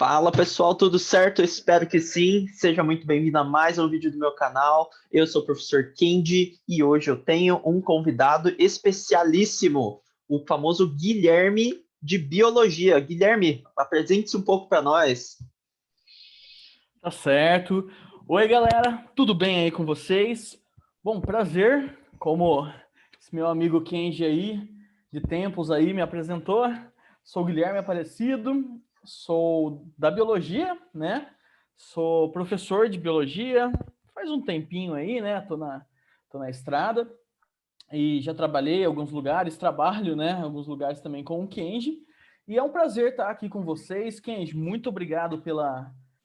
Fala pessoal, tudo certo? Eu espero que sim. Seja muito bem-vindo a mais um vídeo do meu canal. Eu sou o professor Kendi e hoje eu tenho um convidado especialíssimo, o famoso Guilherme de Biologia. Guilherme, apresente-se um pouco para nós. Tá certo. Oi, galera, tudo bem aí com vocês? Bom, prazer, como esse meu amigo Kenji aí, de tempos aí, me apresentou. Sou Guilherme Aparecido, sou da Biologia, né? Sou professor de Biologia, faz um tempinho aí, né? Tô na estrada e já trabalhei em alguns lugares, trabalho, né? Em alguns lugares também com o Kenji. E é um prazer estar aqui com vocês. Kenji, muito obrigado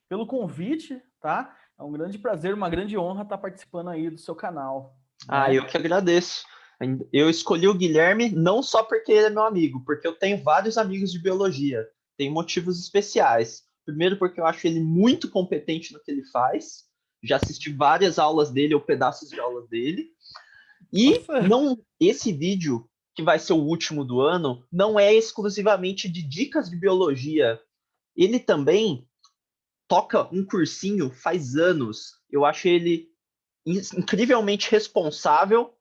pelo convite, tá? É um grande prazer, uma grande honra estar participando aí do seu canal, Eu né? que agradeço. Eu escolhi o Guilherme não só porque ele é meu amigo, porque eu tenho vários amigos de biologia. Tem motivos especiais. Primeiro, porque eu acho ele muito competente no que ele faz. Já assisti várias aulas dele ou pedaços de aulas dele. E Nossa, não, esse vídeo, que vai ser o último do ano, não é exclusivamente de dicas de biologia. Ele também toca um cursinho faz anos. Eu acho ele incrivelmente responsável,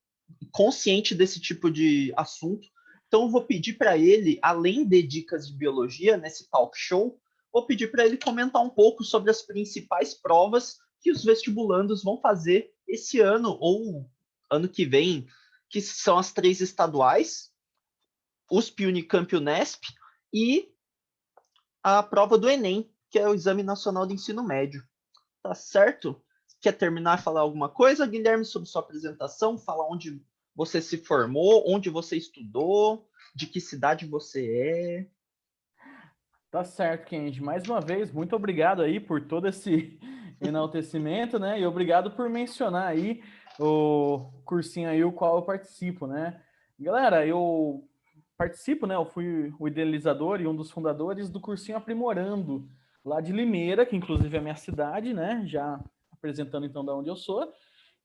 consciente desse tipo de assunto. Então, eu vou pedir para ele, além de dicas de biologia nesse talk show, vou pedir para ele comentar um pouco sobre as principais provas que os vestibulandos vão fazer esse ano ou ano que vem, que são as 3 estaduais, USP, Unicamp e Unesp, e a prova do Enem, que é o Exame Nacional de Ensino Médio. Tá certo? Quer terminar e falar alguma coisa, Guilherme, sobre sua apresentação? Falar onde você se formou, onde você estudou, de que cidade você é. tá certo, Kenji. Mais uma vez, muito obrigado aí por todo esse enaltecimento, né? E obrigado por mencionar aí o cursinho aí o qual eu participo, né? Galera, eu participo, né? Eu fui o idealizador e um dos fundadores do cursinho Aprimorando, lá de Limeira, que inclusive é a minha cidade, né? Já apresentando então da onde eu sou.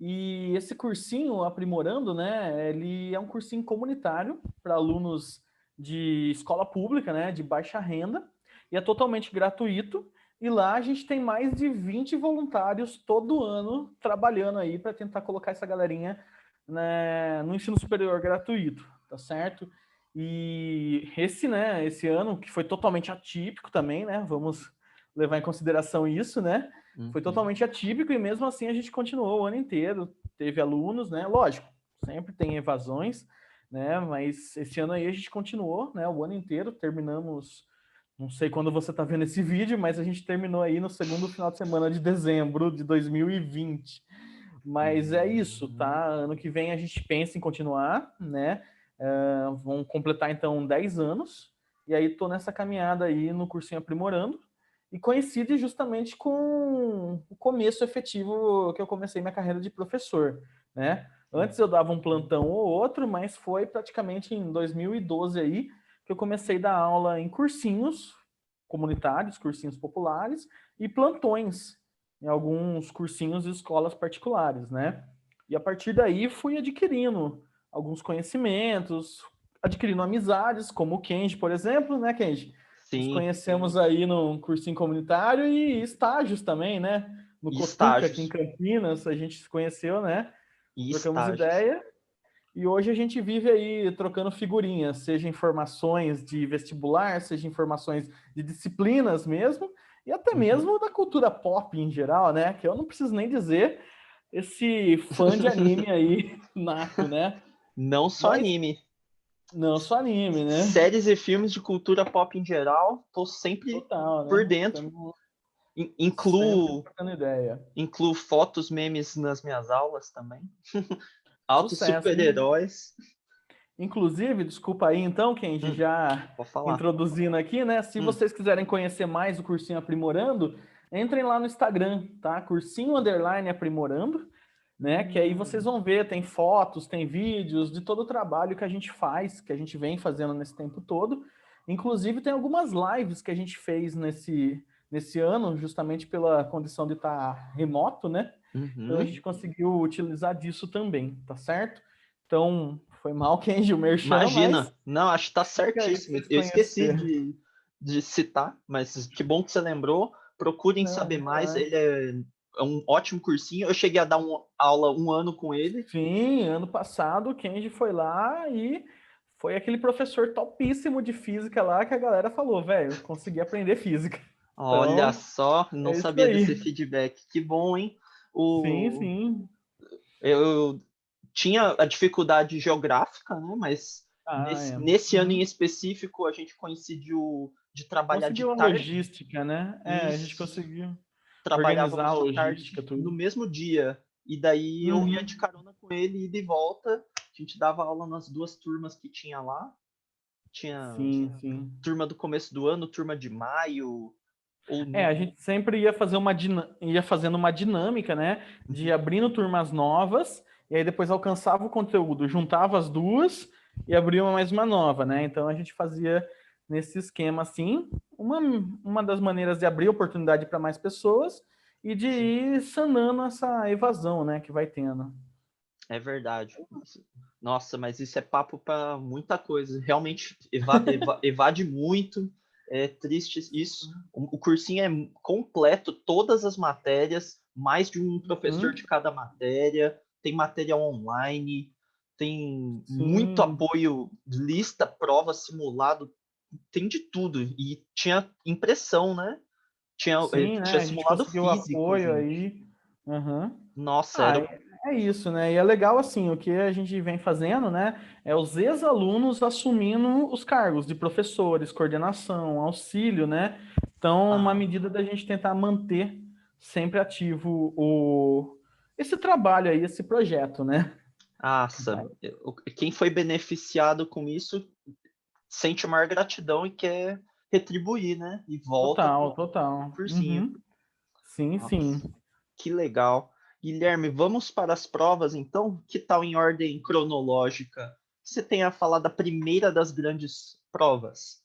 E esse cursinho Aprimorando, né? Ele é um cursinho comunitário para alunos de escola pública, né? De baixa renda, e é totalmente gratuito. E lá a gente tem mais de 20 voluntários todo ano trabalhando aí para tentar colocar essa galerinha, né, no ensino superior gratuito, tá certo? E esse ano, que foi totalmente atípico também, né? Vamos levar em consideração isso, né? Foi Uhum. totalmente atípico e mesmo assim a gente continuou o ano inteiro. Teve alunos, né? Lógico, sempre tem evasões, né? Mas esse ano aí a gente continuou, né? O ano inteiro, terminamos. Não sei quando você está vendo esse vídeo, mas a gente terminou aí no segundo final de semana de dezembro de 2020. Mas é isso, tá? Ano que vem a gente pensa em continuar, né? Vão completar então 10 anos. E aí tô nessa caminhada aí no cursinho Aprimorando. E coincide justamente com o começo efetivo que eu comecei minha carreira de professor, né? Antes eu dava um plantão ou outro, mas foi praticamente em 2012 aí que eu comecei a dar aula em cursinhos comunitários, cursinhos populares e plantões em alguns cursinhos e escolas particulares, né? E a partir daí fui adquirindo alguns conhecimentos, adquirindo amizades, como o Kenji, por exemplo, né, Kenji? Nos Sim, conhecemos aí no cursinho comunitário e estágios também, né? No e Cotuca, aqui em estágios. Campinas, a gente se conheceu, né? E Trocamos estágios. ideia e hoje a gente vive aí trocando figurinhas, seja informações de vestibular, seja informações de disciplinas mesmo, e até Uhum. mesmo da cultura pop em geral, né? Que eu não preciso nem dizer, esse fã de anime aí, nato, né? Não só Mas anime. não só anime, né? Séries e filmes de cultura pop em geral, tô sempre Total, por né? dentro. Estamos sempre Incluo, trocando ideia. incluo fotos, memes nas minhas aulas também. Altos Sucesso. super-heróis. Inclusive, desculpa aí então, Kenji, Hum, já Vou falar. introduzindo aqui, né? Se Hum, vocês quiserem conhecer mais o Cursinho Aprimorando, entrem lá no Instagram, tá? Cursinho Underline Aprimorando, né? Que aí vocês vão ver, tem fotos, tem vídeos de todo o trabalho que a gente faz, que a gente vem fazendo nesse tempo todo. Inclusive, tem algumas lives que a gente fez nesse ano, justamente pela condição de estar remoto, né? Então a uhum. gente conseguiu utilizar disso também, tá certo? Então, foi mal, Kenji, o merchan, mas Imagina. Não, acho que tá fica aí pra certíssimo. vocês Eu esqueci conhecerem. de citar, mas que bom que você lembrou. Procurem Não, saber mais, é. ele é um ótimo cursinho. Eu cheguei a dar aula um ano com ele. Sim, ano passado o Kenji foi lá e foi aquele professor topíssimo de física lá que a galera falou, velho, consegui aprender física. Olha Então, só, não é isso sabia desse aí. feedback. Que bom, hein? Sim, O, sim. eu tinha a dificuldade geográfica, né? Mas Ah, é. nesse ano em Uhum. específico a gente coincidiu de trabalhar de Conseguiu a tarde logística, né? É, e a gente conseguiu organizar trabalhávamos a de logística, tarde no tudo. mesmo dia. E daí eu ia de Uhum. carona com ele, ida e volta. A gente dava aula nas duas turmas que tinha lá. Tinha Sim, sim. turma do começo do ano, turma de maio, ou É, a gente sempre ia fazer ia fazendo uma dinâmica, né? De ir abrindo turmas novas, e aí depois alcançava o conteúdo, juntava as duas e abria mais uma nova, né? Então a gente fazia nesse esquema assim, uma das maneiras de abrir oportunidade para mais pessoas e de sim, ir sanando essa evasão, né, que vai tendo. é verdade. Nossa, mas isso é papo para muita coisa. Realmente evade muito. É triste isso. O cursinho é completo, todas as matérias, mais de um professor de Uhum. cada matéria, tem material online, tem muito Sim, apoio, lista, prova, simulado, tem de tudo. E tinha impressão, né? sim, né? Tinha A gente simulado conseguiu físico, apoio gente. aí. Aham. Nossa, Ah, era. é isso, né? E é legal assim, o que a gente vem fazendo, né? É os ex-alunos assumindo os cargos de professores, coordenação, auxílio, né? Então, uma Ah, medida da gente tentar manter sempre ativo esse trabalho aí, esse projeto, né? nossa, quem foi beneficiado com isso sente maior gratidão e quer retribuir, né? E volta Total, pro total. cursinho. Uhum. Sim, sim. Nossa, que legal. Guilherme, vamos para as provas então? Que tal em ordem cronológica? Você tem a falar da primeira das grandes provas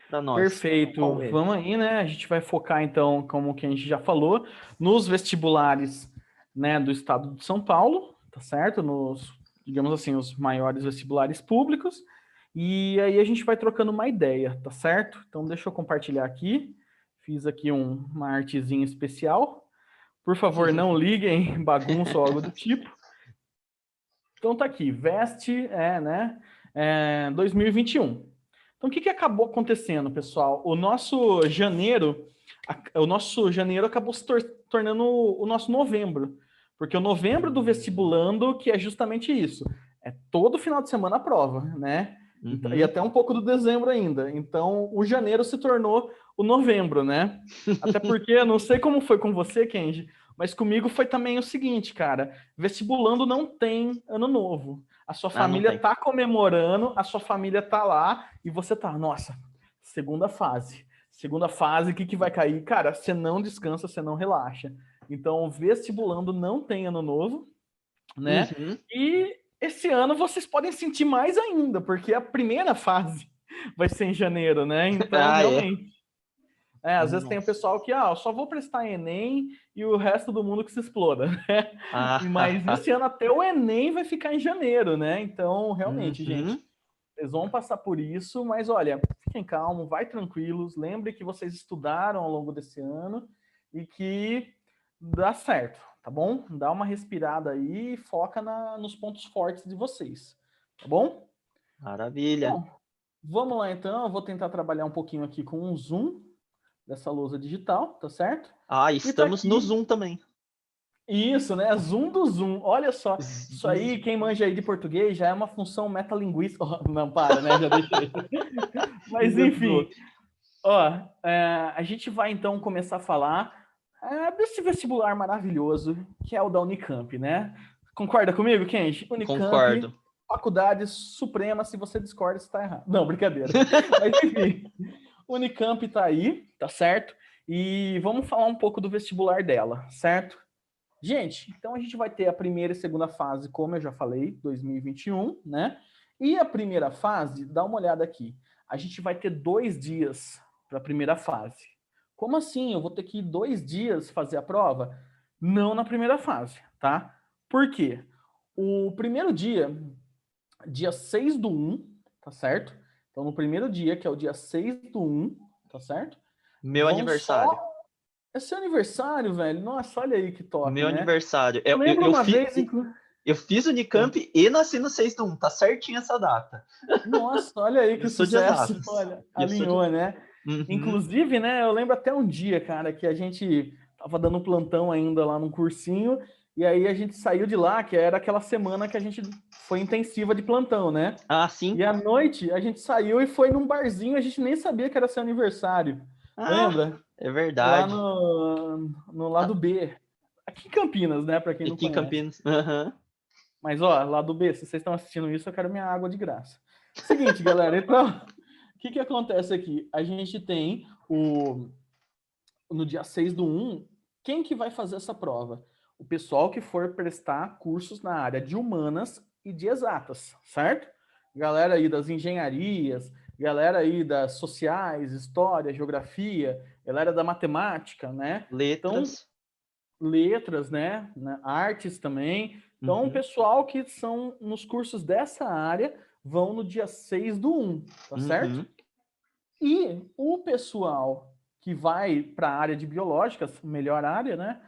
para nós. Perfeito. Qual é? Vamos aí, né? A gente vai focar então, como que a gente já falou, nos vestibulares, né, do estado de São Paulo, tá certo? Nos, digamos assim, os maiores vestibulares públicos. E aí a gente vai trocando uma ideia, tá certo? Então deixa eu compartilhar aqui. Fiz aqui uma artezinha especial. Por favor, não liguem bagunça ou algo do tipo. Então tá aqui, Veste, né? 2021. Então o que acabou acontecendo, pessoal? O nosso janeiro acabou se tornando o nosso novembro, porque o novembro do vestibulando que é justamente isso, é todo final de semana a prova, né? Então, e Uhum. até um pouco do dezembro ainda. Então o janeiro se tornou o novembro, né? Até porque eu não sei como foi com você, Kenji, mas comigo foi também o seguinte, cara. Vestibulando não tem ano novo. A sua Ah, não família tem. tá comemorando, a sua família tá lá e você tá, nossa, segunda fase. Segunda fase, o que vai cair? Cara, você não descansa, você não relaxa. Então, vestibulando não tem ano novo, né? Uhum. E esse ano vocês podem sentir mais ainda, porque a primeira fase vai ser em janeiro, né? Então, Ah, é. realmente. Às vezes tem o Nossa. pessoal que, eu só vou prestar Enem e o resto do mundo que se exploda, né? Mas Ah, esse ano até o Enem vai ficar em janeiro, né? Então, realmente, gente, uhum. vocês vão passar por isso, mas olha, fiquem calmos, vai tranquilos, lembre que vocês estudaram ao longo desse ano e que dá certo, tá bom? Dá uma respirada aí e foca nos pontos fortes de vocês, tá bom? Maravilha. Bom, vamos lá então, eu vou tentar trabalhar um pouquinho aqui com um zoom dessa lousa digital, tá certo? Ah, E tá estamos no aqui. Zoom também. Isso, né? Zoom do Zoom. Olha só. Isso aí, Z- quem manja aí de português já é uma função metalinguística. Oh, não, para, né? Já deixei. Mas enfim, Exato. ó, a gente vai então começar a falar desse vestibular maravilhoso que é o da Unicamp, né? Concorda comigo, Kenji? Unicamp, Concordo. faculdade suprema, se você discorda, está errado. Não, brincadeira. Mas enfim, Unicamp tá aí, tá certo? E vamos falar um pouco do vestibular dela, certo? Gente, então a gente vai ter a primeira e segunda fase, como eu já falei, 2021, né? E a primeira fase, dá uma olhada aqui. A gente vai ter 2 dias para a primeira fase. Como assim? Eu vou ter que ir 2 dias fazer a prova? Não na primeira fase, tá? Por quê? O primeiro dia 6/1, tá certo? Então, no primeiro dia, que é o dia 6/1, tá certo? Meu Vão aniversário. só... É seu aniversário, velho? Nossa, olha aí que top, Meu né? aniversário. Eu lembro uma vez... Eu fiz Unicamp e nasci no 6 do 1, tá certinho essa data. Nossa, olha aí Eu que sou de sucesso. exatas. Olha, Eu sou de... alinhou, né? Uhum. Inclusive, né, eu lembro até um dia, cara, que a gente tava dando plantão ainda lá num cursinho, e aí a gente saiu de lá, que era aquela semana que a gente foi intensiva de plantão, né? Ah, sim. E à noite a gente saiu e foi num barzinho, a gente nem sabia que era seu aniversário. Ah, Lembra? é Lá verdade. no lado B. Aqui em Campinas, né, para quem não Aqui em conhece. Campinas. Aham. Mas, ó, lado B, se vocês estão assistindo isso, eu quero minha água de graça. Seguinte, galera, então, o que acontece aqui? A gente tem no dia 6 do 1, quem que vai fazer essa prova? O pessoal que for prestar cursos na área de humanas e de exatas, certo? Galera aí das engenharias, galera aí das sociais, história, geografia, galera da matemática, né? Então, Letras. letras, né? Artes também. Então, o Uhum. pessoal que são nos cursos dessa área vão no dia 6 do 1, tá certo? Uhum. E o pessoal que vai para a área de biológicas, melhor área, né?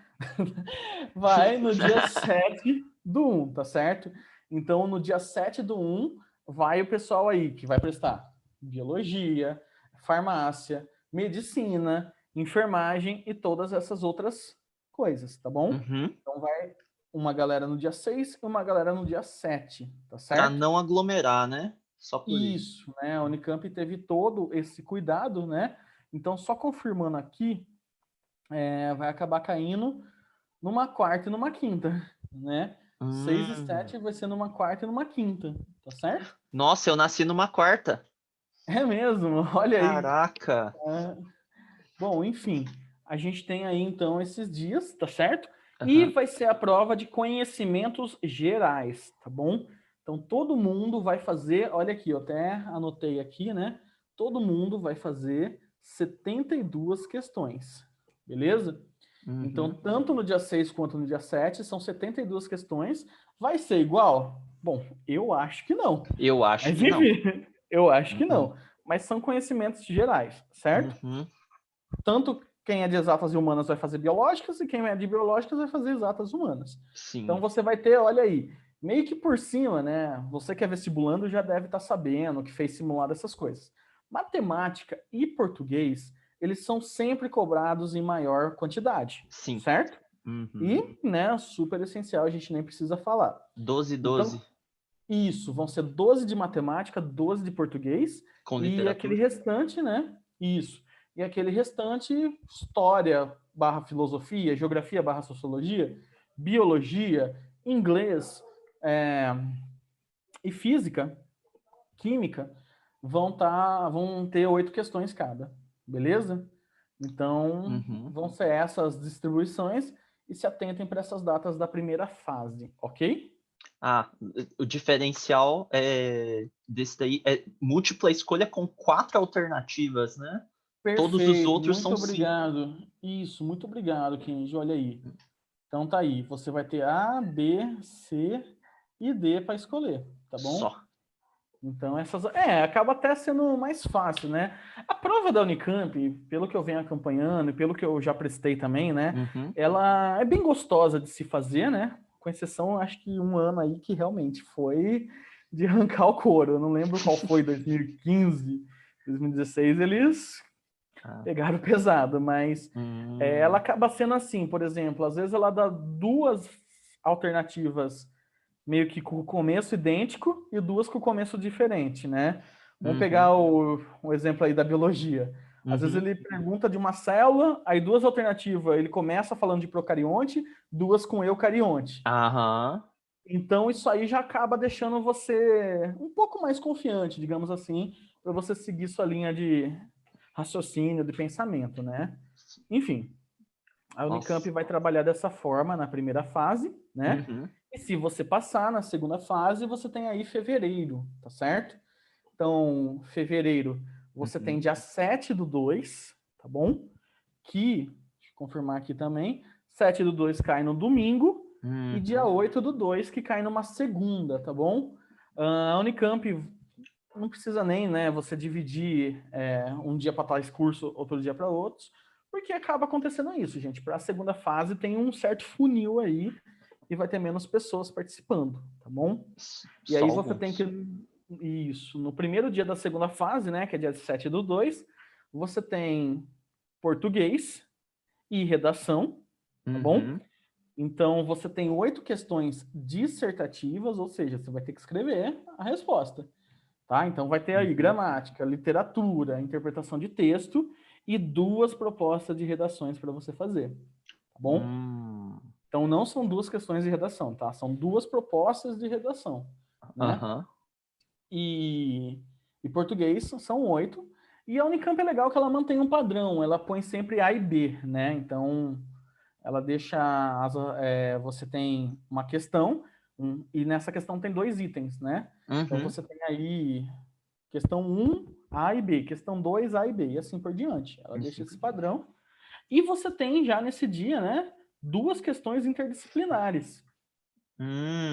Vai no dia 7 do 1, tá certo? Então, no dia 7 do 1, vai o pessoal aí que vai prestar biologia, farmácia, medicina, enfermagem e todas essas outras coisas, tá bom? Uhum. Então, vai uma galera no dia 6 e uma galera no dia 7, tá Para certo? não aglomerar, né? Só por isso. Isso, né? A Unicamp teve todo esse cuidado, né? Então, só confirmando aqui, vai acabar caindo numa quarta e numa quinta, né? 6 e Hum. 7 vai ser numa quarta e numa quinta, tá certo? Nossa, eu nasci numa quarta. É mesmo, olha aí. Caraca. É. Bom, enfim, a gente tem aí então esses dias, tá certo? E Aham. vai ser a prova de conhecimentos gerais, tá bom? Então todo mundo vai fazer, olha aqui, eu até anotei aqui, né? Todo mundo vai fazer 72 questões, beleza? Então, Uhum. tanto no dia 6 quanto no dia 7, são 72 questões. Vai ser igual? Bom, eu acho que não. Eu acho Mas, que não. enfim, eu acho que Uhum. não. Mas são conhecimentos gerais, certo? Uhum. Tanto quem é de exatas e humanas vai fazer biológicas e quem é de biológicas vai fazer exatas humanas. Então Sim. você vai ter, olha aí, meio que por cima, né? Você que é vestibulando já deve estar sabendo que fez simulado essas coisas. Matemática e português, eles são sempre cobrados em maior quantidade, Sim. certo? Uhum. E, né, super essencial, a gente nem precisa falar. 12, Então, 12 isso, vão ser 12 de matemática, 12 de português, com e aquele literatura. restante, né? Isso. E aquele restante, história barra filosofia, geografia barra sociologia, biologia, inglês e física, química, vão ter 8 questões cada, beleza? Então, Uhum. vão ser essas distribuições e se atentem para essas datas da primeira fase, ok? Ah, o diferencial desse daí é múltipla escolha com 4 alternativas, né? Todos os Perfeito, outros muito são 5. obrigado. Isso, muito obrigado, Kenji. Olha aí. Então tá aí, você vai ter A, B, C e D para escolher, tá bom? Só. Então essas, acaba até sendo mais fácil, né? A prova da Unicamp, pelo que eu venho acompanhando e pelo que eu já prestei também, né? Uhum. Ela é bem gostosa de se fazer, né? Com exceção, acho que um ano aí que realmente foi de arrancar o couro. Eu não lembro qual foi, 2015, 2016, eles Ah. pegaram pesado, mas ela Hum. acaba sendo assim, por exemplo, às vezes ela dá duas alternativas meio que com o começo idêntico e duas com o começo diferente, né? Vamos Uhum. pegar o exemplo aí da biologia. Às vezes Uhum. ele pergunta de uma célula, aí duas alternativas, ele começa falando de procarionte, duas com eucarionte. Aham. Então isso aí já acaba deixando você um pouco mais confiante, digamos assim, para você seguir sua linha de raciocínio, de pensamento, né? Enfim, a Unicamp Nossa. vai trabalhar dessa forma na primeira fase, né? Uhum. E se você passar na segunda fase, você tem aí fevereiro, tá certo? Então, fevereiro, você tem Uhum. dia 7 do 2, tá bom? Que, deixa eu confirmar aqui também, 7 do 2 cai no domingo e dia Uhum. 8 do 2 que cai numa segunda, tá bom? A Unicamp não precisa nem, né, você dividir um dia para tais curso, outro dia para outros, porque acaba acontecendo isso, gente. Para a segunda fase tem um certo funil aí e vai ter menos pessoas participando, tá bom? E Só aí você tem alguns. que... Isso. No primeiro dia da segunda fase, né, que é dia 7/2, você tem português e redação, tá bom? Uhum. Então, você tem 8 questões dissertativas, ou seja, você vai ter que escrever a resposta, tá? Então, vai ter aí Uhum. gramática, literatura, interpretação de texto e 2 propostas de redações para você fazer, tá bom? Hum. Então, não são 2 questões de redação, tá? São 2 propostas de redação, né? Aham. E português são 8. E a Unicamp é legal que ela mantém um padrão, ela põe sempre A e B, né? Então, ela deixa. Você tem uma questão, e nessa questão tem 2 itens, né? Então, Uhum. você tem aí questão 1, A e B, questão 2, A e B, e assim por diante. Ela deixa esse padrão. E você tem já nesse dia, né? 2 questões interdisciplinares.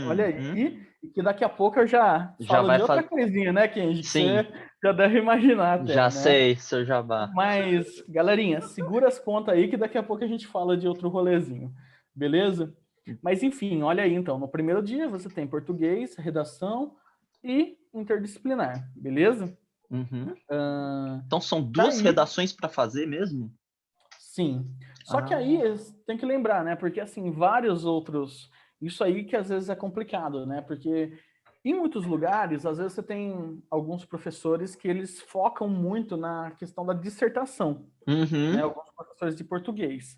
Olha Uhum. aí, e que daqui a pouco eu já Já falo vai de outra fazer. coisinha, né, Kenji? Que Sim, você já deve imaginar já até, né? sei, seu jabá. Mas, galerinha, segura as pontas aí que daqui a pouco a gente fala de outro rolezinho, beleza? Mas enfim, olha aí então. No primeiro dia você tem português, redação e interdisciplinar, beleza? Uhum. Ah, Então são tá 2 aí, redações para fazer mesmo? sim. Só que aí Ah. tem que lembrar, né? Porque assim, vários outros. Isso aí que às vezes é complicado, né? Porque em muitos lugares, às vezes você tem alguns professores que eles focam muito na questão da dissertação, né? Uhum. Alguns professores de português.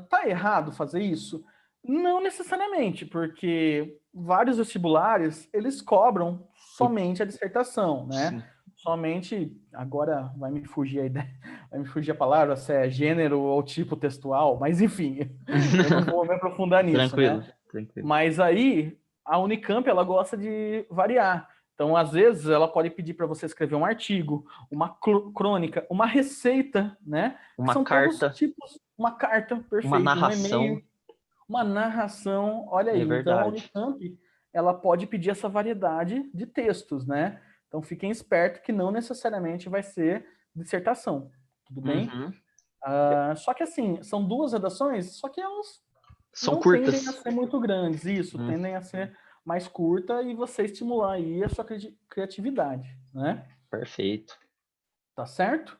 Tá errado fazer isso? Não necessariamente, porque vários vestibulares eles cobram somente a dissertação, né? Sim. Somente, agora vai me fugir a ideia, vai me fugir a palavra, se é gênero ou tipo textual, mas enfim, eu não vou me aprofundar nisso, Tranquilo, né? tranquilo. Mas aí a Unicamp ela gosta de variar. Então, às vezes, ela pode pedir para você escrever um artigo, uma crônica, uma receita, né? Que Uma são todos carta, tipos, uma carta, uma perfeito, um narração, e-mail, uma narração. Olha é aí, então a verdade. Unicamp ela pode pedir essa variedade de textos, né? Então fiquem espertos que não necessariamente vai ser dissertação, tudo bem? Uhum. Só que assim, são 2 redações, só que elas São não tendem a curtas. ser muito grandes, isso, Hum. tendem a ser mais curta e você estimular aí a sua criatividade, né? Perfeito. Tá certo?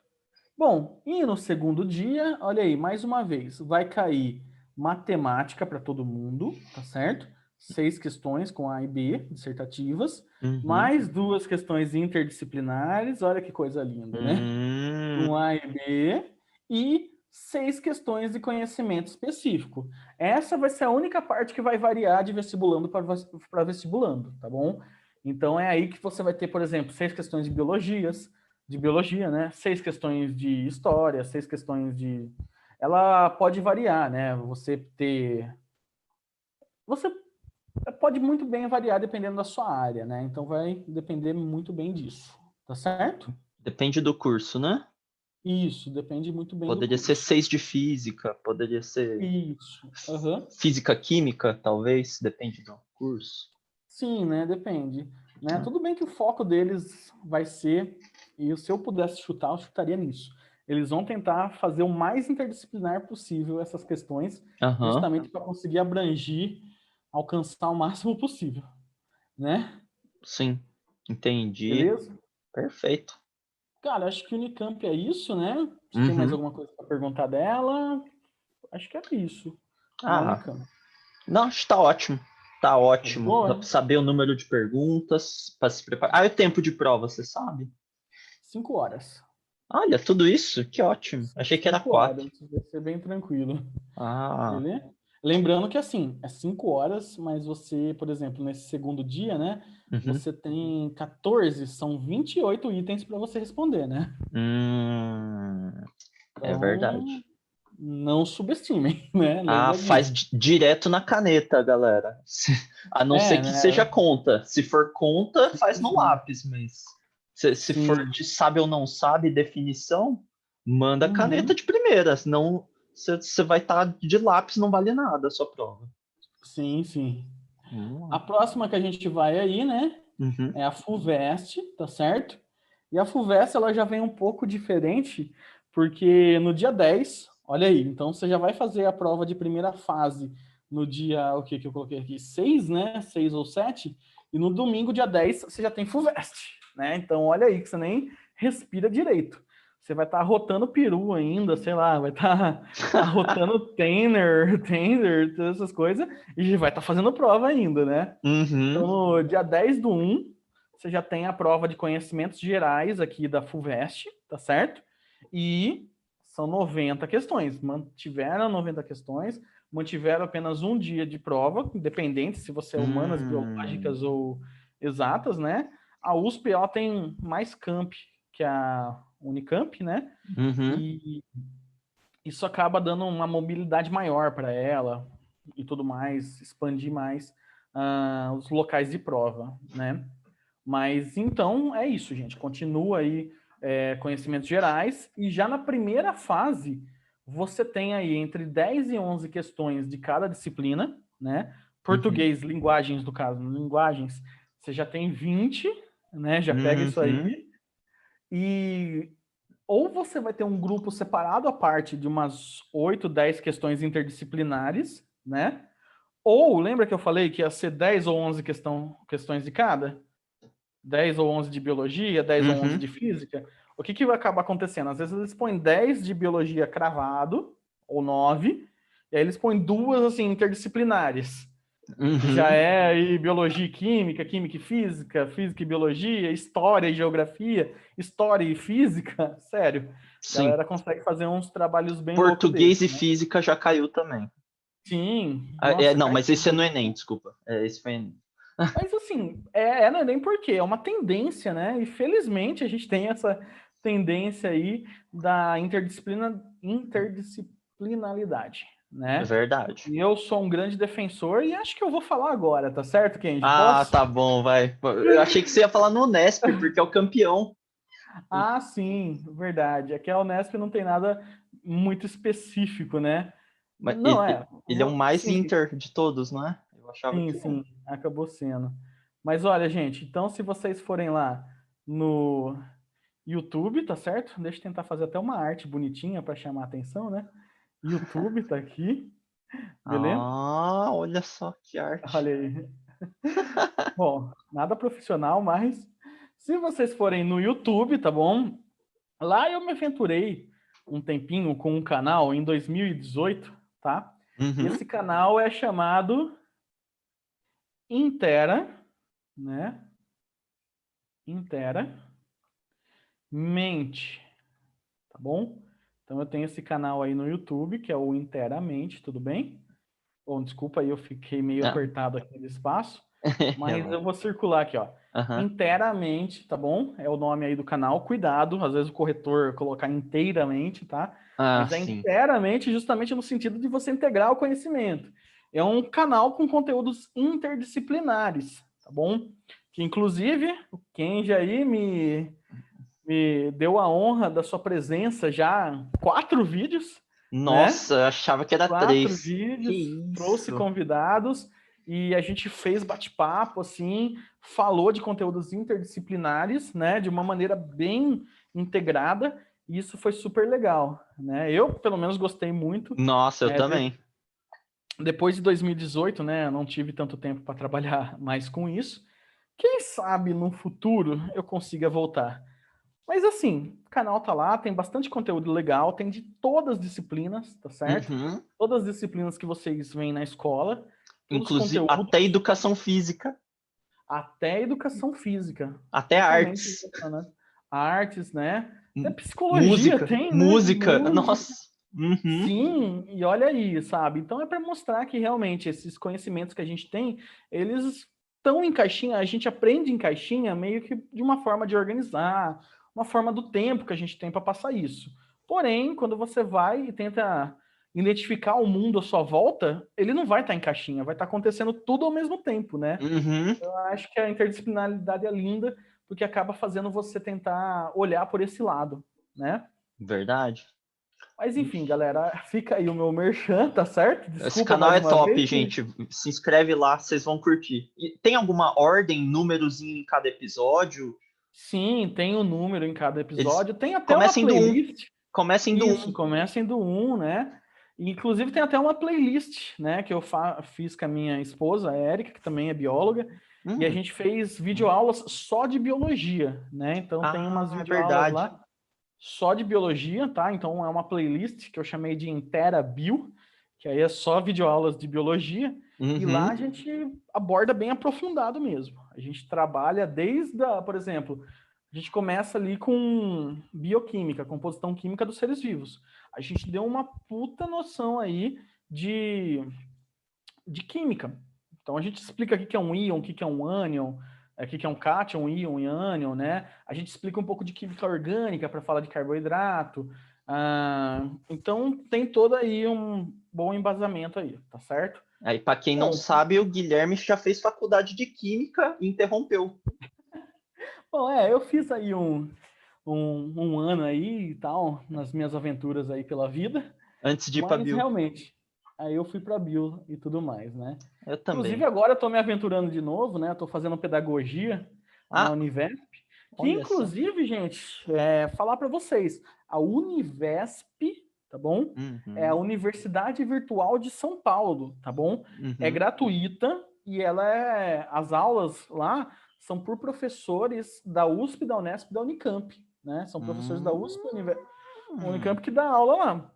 Bom, e no segundo dia, olha aí, mais uma vez, vai cair matemática para todo mundo, tá certo? 6 questões com A e B, dissertativas, Uhum. mais 2 questões interdisciplinares, olha que coisa linda, né? Hum. Com A e B, e 6 questões de conhecimento específico. Essa vai ser a única parte que vai variar de vestibulando para vestibulando, tá bom? Então é aí que você vai ter, por exemplo, 6 questões de biologia, né? 6 questões de história, 6 questões de. Ela pode variar, né? Você pode muito bem variar dependendo da sua área, né? Então vai depender muito bem disso, tá certo? Depende do curso, né? Isso, depende muito bem do Poderia ser curso. 6 de física, poderia ser Isso. Aham. física química, talvez, depende do curso. Sim, né? Depende. Né? Ah. Tudo bem que o foco deles vai ser, e se eu pudesse chutar, eu chutaria nisso. Eles vão tentar fazer o mais interdisciplinar possível essas questões, Aham, justamente para conseguir abranger, alcançar o máximo possível, né? sim, entendi. Beleza? Perfeito. Cara, acho que o Unicamp é isso, né? Você tem mais Uhum. alguma coisa para perguntar dela? Acho que é isso na Ah, Unicamp. não, acho que tá ótimo. Tá Tá de ótimo. Dá pra boa? saber o número de perguntas, para se preparar. Ah, e o tempo de prova, você sabe? 5 horas. Olha, tudo isso? Que ótimo. Achei que era 4. 5 horas, vai ser bem tranquilo. Ah, Beleza? Lembrando que assim, é 5 horas, mas você, por exemplo, nesse segundo dia, né? uhum. Você tem 14, são 28 itens para você responder, né? Hum, é Então, verdade. não subestimem, né? Ah, Lembra faz disso. direto na caneta, galera. A não ser É, que seja né? conta. Se for conta, faz no Sim, lápis, mas se for sim. de sabe ou não sabe definição, manda caneta Uhum. de primeira, senão você vai estar de lápis, não vale nada a sua prova. Sim, sim. Vamos A lá. próxima que a gente vai aí, né? Uhum. É a FUVEST, tá certo? E a FUVEST, ela já vem um pouco diferente, porque no dia 10, olha aí, então você já vai fazer a prova de primeira fase no dia, o que eu coloquei aqui? 6, né? 6 ou 7, e no domingo, dia 10, você já tem FUVEST, né? Então, olha aí, que você nem respira direito. Você vai estar arrotando peru ainda, sei lá, vai estar arrotando tender, todas essas coisas, e vai estar fazendo prova ainda, né? Uhum. Então, no dia 10 do 1, você já tem a prova de conhecimentos gerais aqui da FUVEST, tá certo? E são 90 questões. Mantiveram 90 questões, mantiveram apenas um dia de prova, independente se você é humanas, biológicas ou exatas, né? A USP, ela tem mais camp que a Unicamp, né? Uhum. E isso acaba dando uma mobilidade maior para ela e tudo mais, expandir mais os locais de prova, né? Mas então é isso, gente. Continua aí conhecimentos gerais e já na primeira fase você tem aí entre 10 e 11 questões de cada disciplina, né? Português, linguagens, do caso, linguagens, você já tem 20, né? Já pega isso Uhum. aí. E ou você vai ter um grupo separado à parte de umas 8, 10 questões interdisciplinares, né? Ou, lembra que eu falei que ia ser 10 ou 11 questões de cada? 10 ou 11 de biologia, 10 ou 11 Uhum. de física? O que vai acabar acontecendo? Às vezes eles põem 10 de biologia cravado, ou 9, e aí eles põem duas, assim, interdisciplinares que já Uhum. é aí biologia e química, química e física, física e biologia, história e geografia, história e física, sério, a Sim. galera consegue fazer uns trabalhos bem loucos Português desses, e né? física já caiu também. Sim, nossa, Não, cai mas esse é no tudo. Enem, desculpa. Esse foi Enem. Mas assim, não é nem porque, é uma tendência, né? E felizmente a gente tem essa tendência aí da interdisciplinaridade, É né? verdade. E eu sou um grande defensor e acho que eu vou falar agora, tá certo, Kenji? Ah, Posso? tá bom, vai. Eu achei que você ia falar no Unesp, porque é o campeão. Ah, sim, verdade. Aqui a Unesp não tem nada muito específico, né? Mas Não, ele é o mais sim, Inter de todos, não é? Eu achava sim, que era. sim, acabou sendo. Mas olha, gente, então se vocês forem lá no YouTube, tá certo? Deixa eu tentar fazer até uma arte bonitinha para chamar a atenção, né? YouTube tá aqui, beleza? Ah, olha só que arte. Olha aí. Bom, nada profissional, mas se vocês forem no YouTube, tá bom? Lá eu me aventurei um tempinho com um canal em 2018, tá? E Uhum. esse canal é chamado Intera, né? Intera Mente, tá bom? Então eu tenho esse canal aí no YouTube, que é o Inteiramente, tudo bem? Bom, desculpa aí, eu fiquei meio Ah, apertado aqui no espaço, mas eu relaxa. vou circular aqui, ó. Aham. Inteiramente, tá bom? É o nome aí do canal. Cuidado, às vezes o corretor colocar inteiramente, tá? Ah, Mas é sim. inteiramente justamente no sentido de você integrar o conhecimento. É um canal com conteúdos interdisciplinares, tá bom? Que inclusive o Kenji aí me deu a honra da sua presença já em 4 vídeos, né? Nossa, eu achava que era 4 três. Que vídeos, trouxe isso? convidados e a gente fez bate-papo, assim, falou de conteúdos interdisciplinares, né, de uma maneira bem integrada, e isso foi super legal, né? Eu, pelo menos, gostei muito. Nossa, eu É, também. depois de 2018, né, eu não tive tanto tempo para trabalhar mais com isso. Quem sabe no futuro eu consiga voltar. Mas assim, o canal tá lá, tem bastante conteúdo legal, tem de todas as disciplinas, tá certo? Uhum. Todas as disciplinas que vocês veem na escola, todos os Inclusive, até conteúdos, educação física, até educação física, até totalmente artes, relacionado. Artes, né? Até psicologia música, tem, né? música. Música. Nossa. Uhum. Sim, e olha aí, sabe? Então é para mostrar que realmente esses conhecimentos que a gente tem, eles estão em caixinha, a gente aprende em caixinha meio que de uma forma de organizar, uma forma do tempo que a gente tem para passar isso. Porém, quando você vai e tenta identificar o mundo à sua volta, ele não vai estar em caixinha, vai estar acontecendo tudo ao mesmo tempo, né? Uhum. Eu acho que a interdisciplinaridade é linda porque acaba fazendo você tentar olhar por esse lado, né? Verdade. Mas enfim, galera, fica aí o meu merchan, tá certo? Desculpa, esse canal é mais uma top, vez. gente. Se inscreve lá, vocês vão curtir. E tem alguma ordem, números em cada episódio? Sim, tem um número em cada Eles episódio. Tem até uma comecem do 1. playlist. Comecem do Isso, 1. comecem do 1, né? Inclusive tem até uma playlist, né, que eu fiz com a minha esposa, a Érica, que também é bióloga, e a gente fez videoaulas só de biologia, né? Então tem umas É videoaulas verdade. lá só de biologia, tá? Então é uma playlist que eu chamei de Intera Bio, que aí é só videoaulas de biologia, e lá a gente aborda bem aprofundado mesmo. A gente trabalha desde por exemplo, a gente começa ali com bioquímica, composição química dos seres vivos. A gente deu uma puta noção aí de química. Então a gente explica o que é um íon, o que é um ânion, o que é um cátion, um íon e ânion, né? A gente explica um pouco de química orgânica para falar de carboidrato. Então tem todo aí um bom embasamento aí, tá certo? Aí, para quem não sabe, o Guilherme já fez faculdade de Química e interrompeu. Bom, eu fiz aí um ano aí e tal, nas minhas aventuras aí pela vida. Antes de ir para Mas Bio. realmente, aí eu fui para Bio e tudo mais, né? Eu também. Inclusive agora eu tô me aventurando de novo, né? Eu tô fazendo pedagogia na Univesp. Que inclusive, gente, falar para vocês, a Univesp, tá bom? É a Universidade Virtual de São Paulo, tá bom? É gratuita e as aulas lá são por professores da USP, da Unesp e da Unicamp, né? São professores da USP, Unicamp que dá aula lá.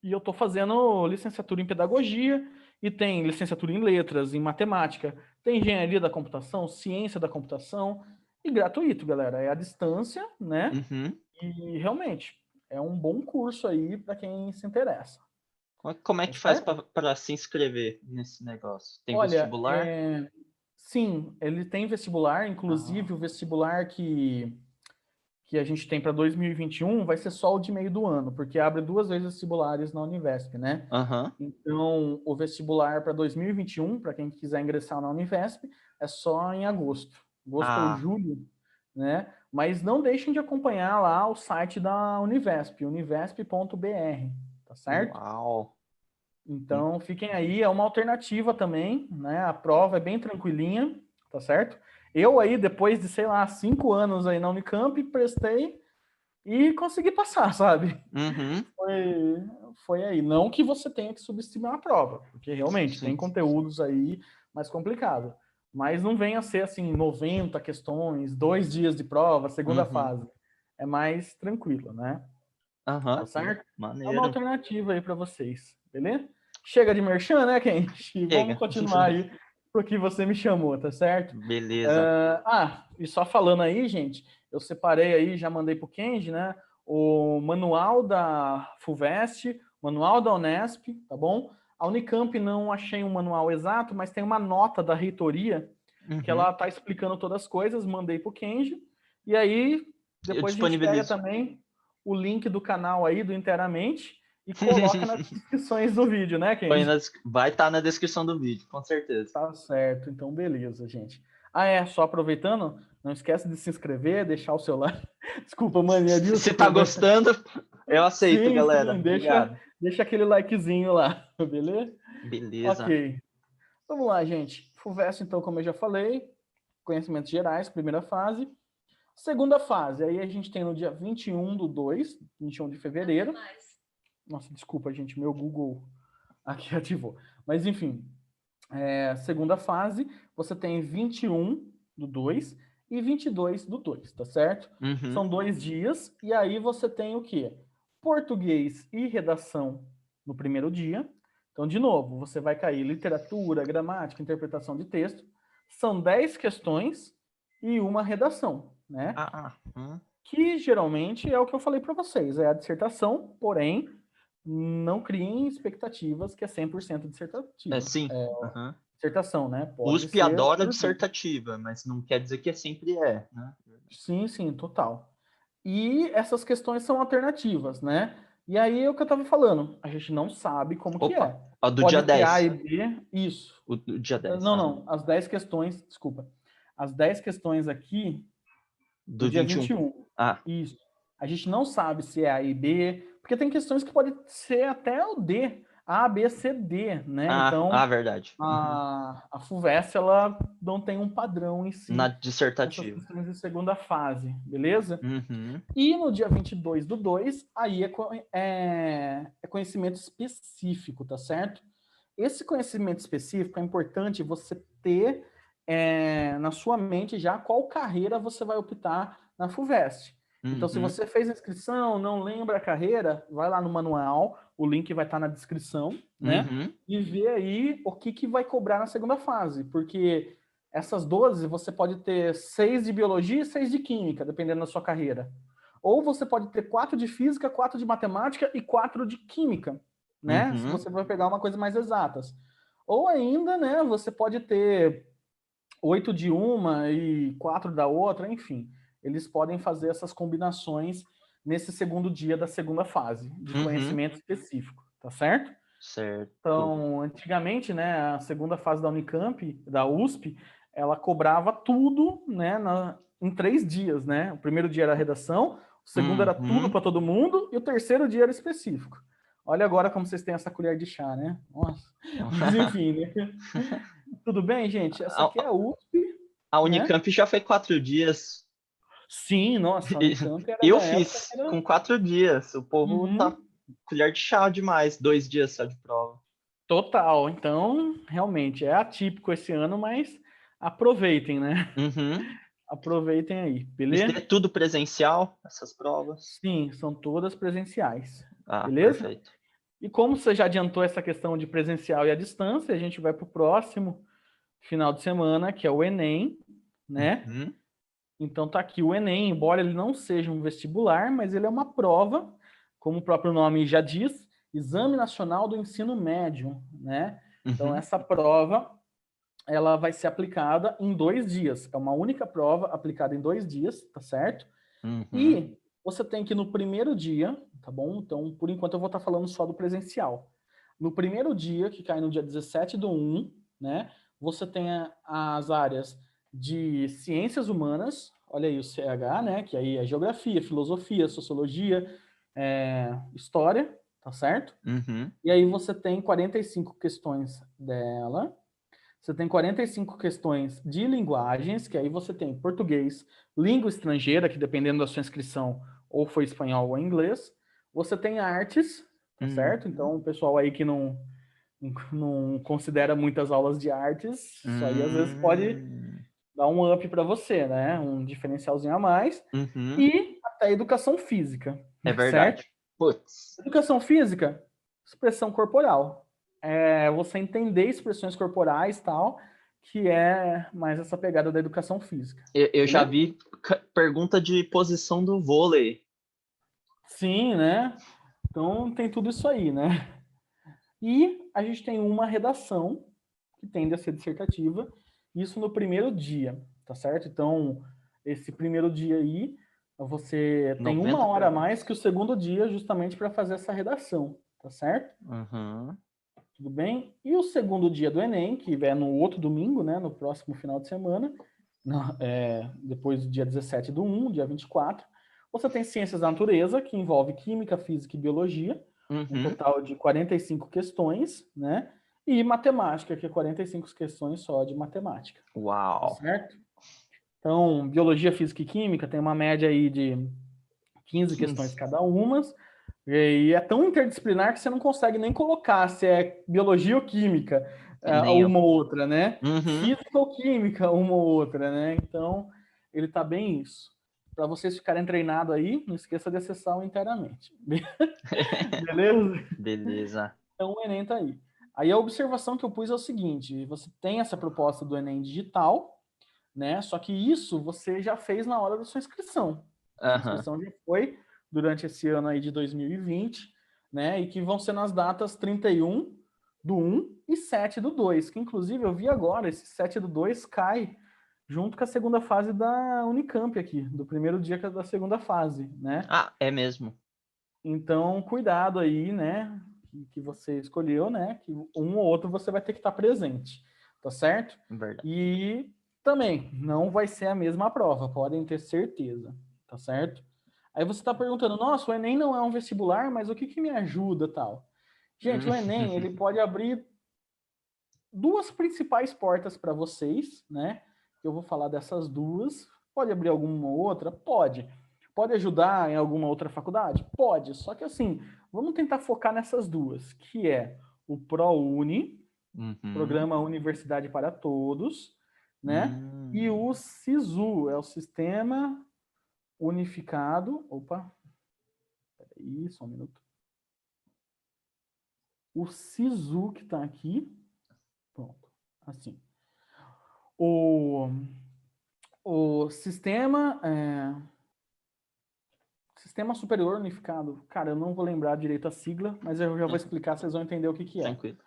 E eu estou fazendo licenciatura em pedagogia e tem licenciatura em letras, em matemática, tem engenharia da computação, ciência da computação e gratuito, galera. É à distância, né? E realmente é um bom curso aí para quem se interessa. Como é que faz para se inscrever nesse negócio? Tem vestibular? Sim, ele tem vestibular, inclusive o vestibular que a gente tem para 2021 vai ser só o de meio do ano, porque abre 2 vezes vestibulares na Univesp, né? Então, o vestibular para 2021, para quem quiser ingressar na Univesp, é só em agosto ou julho, né? Mas não deixem de acompanhar lá o site da Univesp, univesp.br, tá certo? Uau! Então, fiquem aí, é uma alternativa também, né? A prova é bem tranquilinha, tá certo? Eu aí, depois de, 5 anos aí na Unicamp, prestei e consegui passar, sabe? Foi aí. Não que você tenha que subestimar a prova, porque realmente tem conteúdos aí mais complicados. Mas não venha a ser assim, 90 questões, 2 dias de prova, segunda fase. É mais tranquilo, né? Tá certo? Maneiro. É uma alternativa aí para vocês, beleza? Chega de merchan, né, Ken? Vamos continuar aí pro que você me chamou, tá certo? Beleza. E só falando aí, gente, eu separei aí, já mandei pro Kenji, né? O manual da FUVEST, manual da Unesp, tá bom? A Unicamp não achei um manual exato, mas tem uma nota da reitoria que ela tá explicando todas as coisas, mandei pro Kenji. E aí, depois a gente pega também o link do canal aí, do Inteiramente, e coloca nas descrições do vídeo, né, Kenji? Vai estar na descrição do vídeo, com certeza. Tá certo, então beleza, gente. Só aproveitando, não esquece de se inscrever, deixar o seu like. Desculpa, mania de Se tá gostando, eu aceito, galera. Sim, Obrigado. deixa aquele likezinho lá, beleza? Beleza. Ok. Vamos lá, gente. FUVEST, então, como eu já falei, conhecimentos gerais, primeira fase. Segunda fase, aí a gente tem no dia 21/2, 21 de fevereiro. Nossa, desculpa, gente, meu Google aqui ativou. Mas, enfim, segunda fase, você tem 21/2 e 22/2, tá certo? São 2 dias, e aí você tem o quê? Português e redação no primeiro dia. Então, de novo, você vai cair literatura, gramática, interpretação de texto. São 10 questões e uma redação, né? Que geralmente é o que eu falei para vocês, é a dissertação, porém, não criem expectativas que é 100% dissertativa. Sim. Dissertação, né? USP adora dissertativa, mas não quer dizer que sempre é, né? Sim, total. E essas questões são alternativas, né? E aí é o que eu estava falando, a gente não sabe como que é. Do dia 10. A e B, isso. O dia 10. Não, as 10 questões, desculpa. As 10 questões aqui do dia 21. 21. Isso. A gente não sabe se é A e B, porque tem questões que podem ser até o D, A, B, C, D, né? Então, Verdade. a FUVEST, ela não tem um padrão em Na si nessas dissertativa. questões de segunda fase, beleza? Uhum. E no dia 22/2, aí é conhecimento específico, tá certo? Esse conhecimento específico é importante você ter na sua mente já qual carreira você vai optar na FUVEST. Então, se Uhum. você fez a inscrição, não lembra a carreira, vai lá no manual, o link vai estar na descrição, né? Uhum. E vê aí o que vai cobrar na segunda fase, porque essas 12 você pode ter 6 de biologia e 6 de química, dependendo da sua carreira. Ou você pode ter 4 de física, 4 de matemática e 4 de química, né? Se Uhum. você vai pegar uma coisa mais exatas. Ou ainda, né, você pode ter 8 de uma e 4 da outra, enfim. Eles podem fazer essas combinações nesse segundo dia da segunda fase de Uhum. conhecimento específico, tá certo? Certo. Então, antigamente, né, a segunda fase da Unicamp, da USP, ela cobrava tudo, né, em 3 dias, né? O primeiro dia era a redação, o segundo era tudo Uhum. para todo mundo e o terceiro dia era específico. Olha agora como vocês têm essa colher de chá, né? Nossa. Mas enfim, né? Tudo bem, gente? Essa aqui é a USP, A né? Unicamp já foi 4 dias. Sim, nossa, a Unicamp era Eu da época fiz que era... com 4 dias. O povo tá Uhum, colher de chá demais. 2 dias só de prova. total. Então, realmente, é atípico esse ano, mas aproveitem, né? Uhum. Aproveitem aí, Isso beleza? é tudo presencial, essas provas? Sim, são todas presenciais, beleza? Perfeito. E como você já adiantou essa questão de presencial e à distância, a gente vai para o próximo final de semana, que é o Enem, né? Uhum. Então tá aqui o Enem, embora ele não seja um vestibular, mas ele é uma prova, como o próprio nome já diz, Exame Nacional do Ensino Médio, né? Então Uhum. essa prova, ela vai ser aplicada em 2 dias. É uma única prova aplicada em 2 dias, tá certo? Uhum. E você tem que no primeiro dia, tá bom? Então, por enquanto eu vou estar falando só do presencial. No primeiro dia, que cai no dia 17/1, né? Você tem as áreas de ciências humanas, olha aí o CH, né? Que aí é geografia, filosofia, sociologia, história, tá certo? Uhum. E aí você tem 45 questões dela. Você tem 45 questões de linguagens, que aí você tem português, língua estrangeira, que dependendo da sua inscrição, ou foi espanhol ou inglês. Você tem artes, tá certo? Uhum. Então, o pessoal aí que não considera muitas aulas de artes, isso aí às vezes pode Uhum. dar um up para você, né? Um diferencialzinho a mais. Uhum. E até educação física, É certo? verdade. Putz. Educação física, expressão corporal. É você entender expressões corporais e tal, que é mais essa pegada da educação física. Eu já Beleza? vi pergunta de posição do vôlei. Sim, né? Então tem tudo isso aí, né? E a gente tem uma redação que tende a ser dissertativa, isso no primeiro dia, tá certo? Então, esse primeiro dia aí, você tem 90 uma hora a mais perguntas. que o segundo dia, justamente para fazer essa redação, tá certo? Uhum. Tudo bem? E o segundo dia do Enem, que é no outro domingo, né, no próximo final de semana, depois do dia 17/1, dia 24, você tem Ciências da Natureza, que envolve Química, Física e Biologia, um Uhum. total de 45 questões, né? E Matemática, que é 45 questões só de matemática, tá Uau. certo? Então, Biologia, Física e Química tem uma média aí de 15 questões 15. cada uma, e é tão interdisciplinar que você não consegue nem colocar se é biologia ou química, Nem eu. uma ou outra, né? Uhum. Física ou química, uma ou outra, né? Então, ele tá bem isso. Para vocês ficarem treinados aí, não esqueça de acessar o internamente. Beleza? Beleza. Então, o Enem tá aí. Aí a observação que eu pus é o seguinte: você tem essa proposta do Enem digital, né? Só que isso você já fez na hora da sua inscrição. Sua Aham. inscrição já foi durante esse ano aí de 2020, né? E que vão ser nas datas 31/1 e 7/2, que inclusive eu vi agora, esse 7/2 cai junto com a segunda fase da Unicamp aqui, do primeiro dia da segunda fase, né? É mesmo. Então, cuidado aí, né? Que você escolheu, né? Que um ou outro você vai ter que estar presente, tá certo? Verdade. E também não vai ser a mesma prova, podem ter certeza, tá certo? Aí você está perguntando, nossa, o Enem não é um vestibular, mas o que que me ajuda, tal? Gente, o Enem, ele pode abrir duas principais portas para vocês, né? Eu vou falar dessas duas. Pode abrir alguma outra? Pode. Pode ajudar em alguma outra faculdade? Pode. Só que assim, vamos tentar focar nessas duas, que é o ProUni, Programa Universidade para Todos, né? E o SISU, é o Sistema Unificado. Opa, peraí, só um minuto. O SISU que está aqui. Pronto, assim. O sistema, Sistema Superior Unificado, cara, eu não vou lembrar direito a sigla, mas eu já vou explicar, vocês vão entender o que que é. Tranquilo.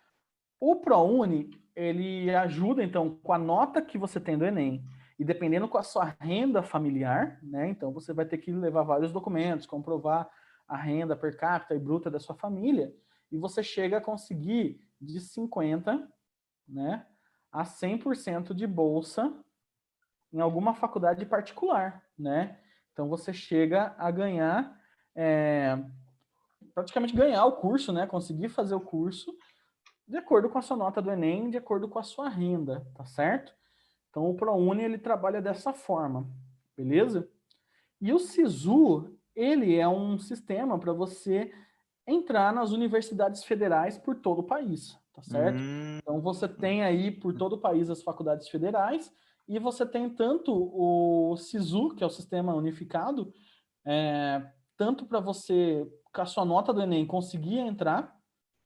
O ProUni, ele ajuda, então, com a nota que você tem do Enem, e dependendo com a sua renda familiar, né, então você vai ter que levar vários documentos, comprovar a renda per capita e bruta da sua família, e você chega a conseguir de 50%, né, a 100% de bolsa em alguma faculdade particular, né? Então você chega a ganhar, praticamente ganhar o curso, né? Conseguir fazer o curso de acordo com a sua nota do Enem, de acordo com a sua renda, tá certo? Então o ProUni, ele trabalha dessa forma, beleza? E o SISU, ele é um sistema para você entrar nas universidades federais por todo o país, tá certo? Então você tem aí por todo o país as faculdades federais e você tem tanto o SISU, que é o Sistema Unificado, tanto para você, com a sua nota do Enem, conseguir entrar,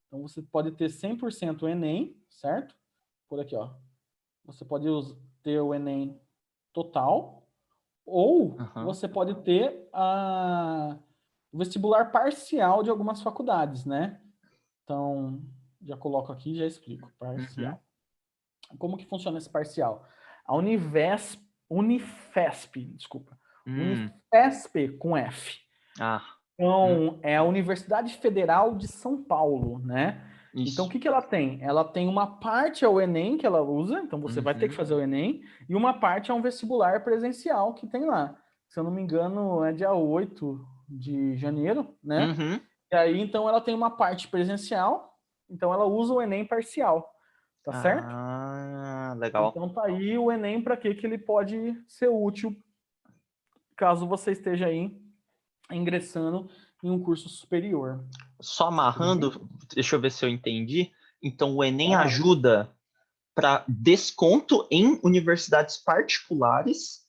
então você pode ter 100% Enem, certo? Por aqui, ó. Você pode ter o Enem total, ou você pode ter o vestibular parcial de algumas faculdades, né? Então, já coloco aqui e já explico. Parcial. Como que funciona esse parcial? A Unifesp, desculpa. Unifesp com F. Então, é a Universidade Federal de São Paulo, né? Isso. Então, o que que ela tem? Ela tem uma parte ao Enem que ela usa, então você vai ter que fazer o Enem, e uma parte é um vestibular presencial que tem lá. Se eu não me engano, é dia 8 de janeiro, né? E aí, então, ela tem uma parte presencial, então ela usa o Enem parcial, tá certo? Ah, legal. Então tá aí o Enem para que ele pode ser útil caso você esteja aí ingressando em um curso superior. Só amarrando, deixa eu ver se eu entendi. Então, o Enem Claro. ajuda para desconto em universidades particulares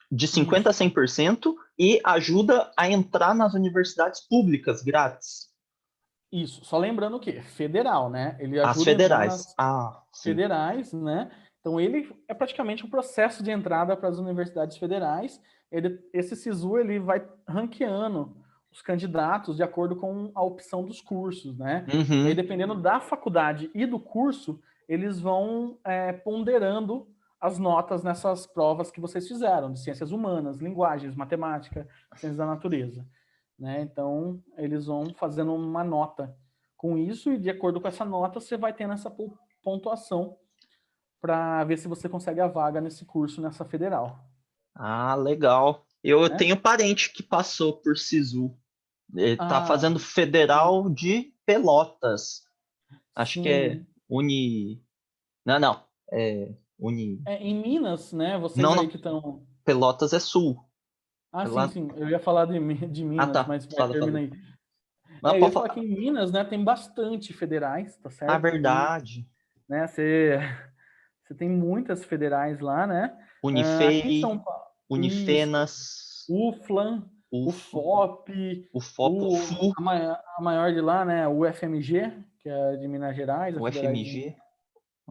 de 50% a 100% e ajuda a entrar nas universidades públicas grátis. Isso. Só lembrando o quê? Federal, né? Ele As ajuda a entrar federais. nas Sim. federais, né? Então, ele é praticamente um processo de entrada para as universidades federais. Esse SISU, ele vai ranqueando os candidatos de acordo com a opção dos cursos, né? E aí, dependendo da faculdade e do curso, eles vão ponderando as notas nessas provas que vocês fizeram, de ciências humanas, linguagens, matemática, ciências da natureza, né? Então, eles vão fazendo uma nota com isso e, de acordo com essa nota, você vai tendo essa pontuação para ver se você consegue a vaga nesse curso, nessa federal. Ah, legal. Eu tenho parente que passou por SISU. Ele tá fazendo federal de Pelotas. Acho que é Uni... Não. É Uni... em Minas, né? Vocês Não. aí que estão... Pelotas é Sul. sim. Eu ia falar de Minas, mas termina aí. Não, Eu ia falar que em Minas, né, tem bastante federais, tá certo? Verdade. Né, você tem muitas federais lá, né? Aqui em São Paulo. Unifenas. UFLAM, UFOP, UFOP, a maior de lá, né? O UFMG, que é de Minas Gerais. O FMG.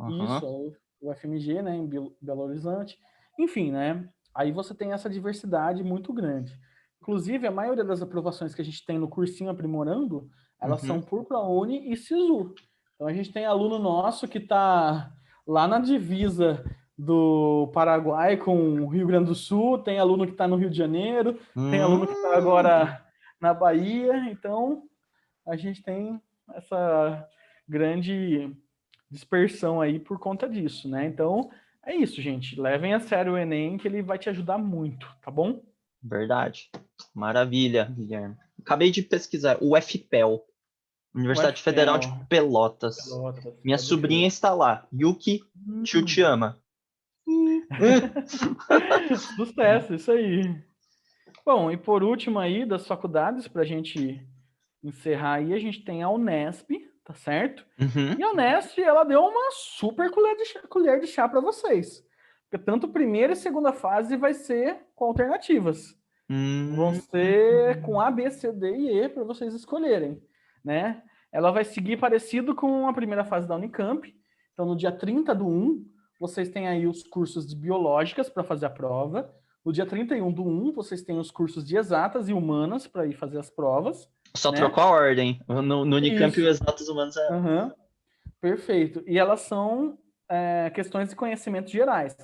Isso, o UFMG, né? Em Belo Horizonte. Enfim, né? Aí você tem essa diversidade muito grande. Inclusive, a maioria das aprovações que a gente tem no cursinho Aprimorando, elas são por ProUni e SISU. Então, a gente tem aluno nosso que está lá na divisa do Paraguai com o Rio Grande do Sul, tem aluno que está no Rio de Janeiro, tem aluno que está agora na Bahia. Então, a gente tem essa grande dispersão aí por conta disso, né? Então, é isso, gente. Levem a sério o Enem, que ele vai te ajudar muito, tá bom? Verdade. Maravilha, Guilherme. Acabei de pesquisar. O FPEL, Universidade Federal de Pelotas. Pelotas, Minha pode sobrinha crer. está lá. Yuki, tio te ama. Sucesso, isso aí. Bom, e por último aí, das faculdades, para a gente encerrar aí, a gente tem a Unesp, tá certo? Uhum. E a Unesp, ela deu uma super colher de chá para vocês. Porque tanto primeira e segunda fase vai ser com alternativas. Vão ser com A, B, C, D e E para vocês escolherem, né? Ela vai seguir parecido com a primeira fase da Unicamp. Então, no dia 30/1, vocês têm aí os cursos de biológicas para fazer a prova. No dia 31/1, vocês têm os cursos de exatas e humanas para ir fazer as provas. Só né? trocou a ordem. No Unicamp e Isso. o Exatos Humanos é... Uhum. Perfeito. E elas são questões de conhecimentos gerais.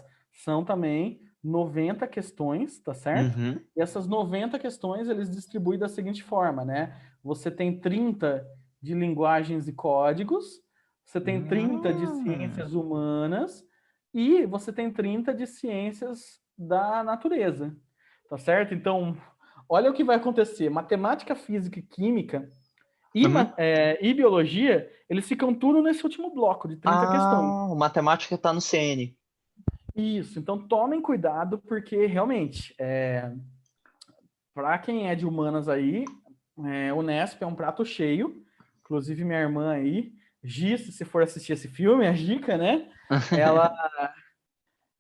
São também 90 questões, tá certo? Uhum. E essas 90 questões eles distribuem da seguinte forma, né? Você tem 30 de linguagens e códigos, você tem 30 de ciências humanas e você tem 30 de ciências da natureza, tá certo? Então, olha o que vai acontecer. Matemática, física e química e biologia, eles ficam tudo nesse último bloco de 30 questões. O matemática está no CN. Isso, então tomem cuidado, porque realmente, para quem é de humanas aí, o Unesp é um prato cheio. Inclusive, minha irmã aí, Giz, se for assistir esse filme, a Gica, né? Ela,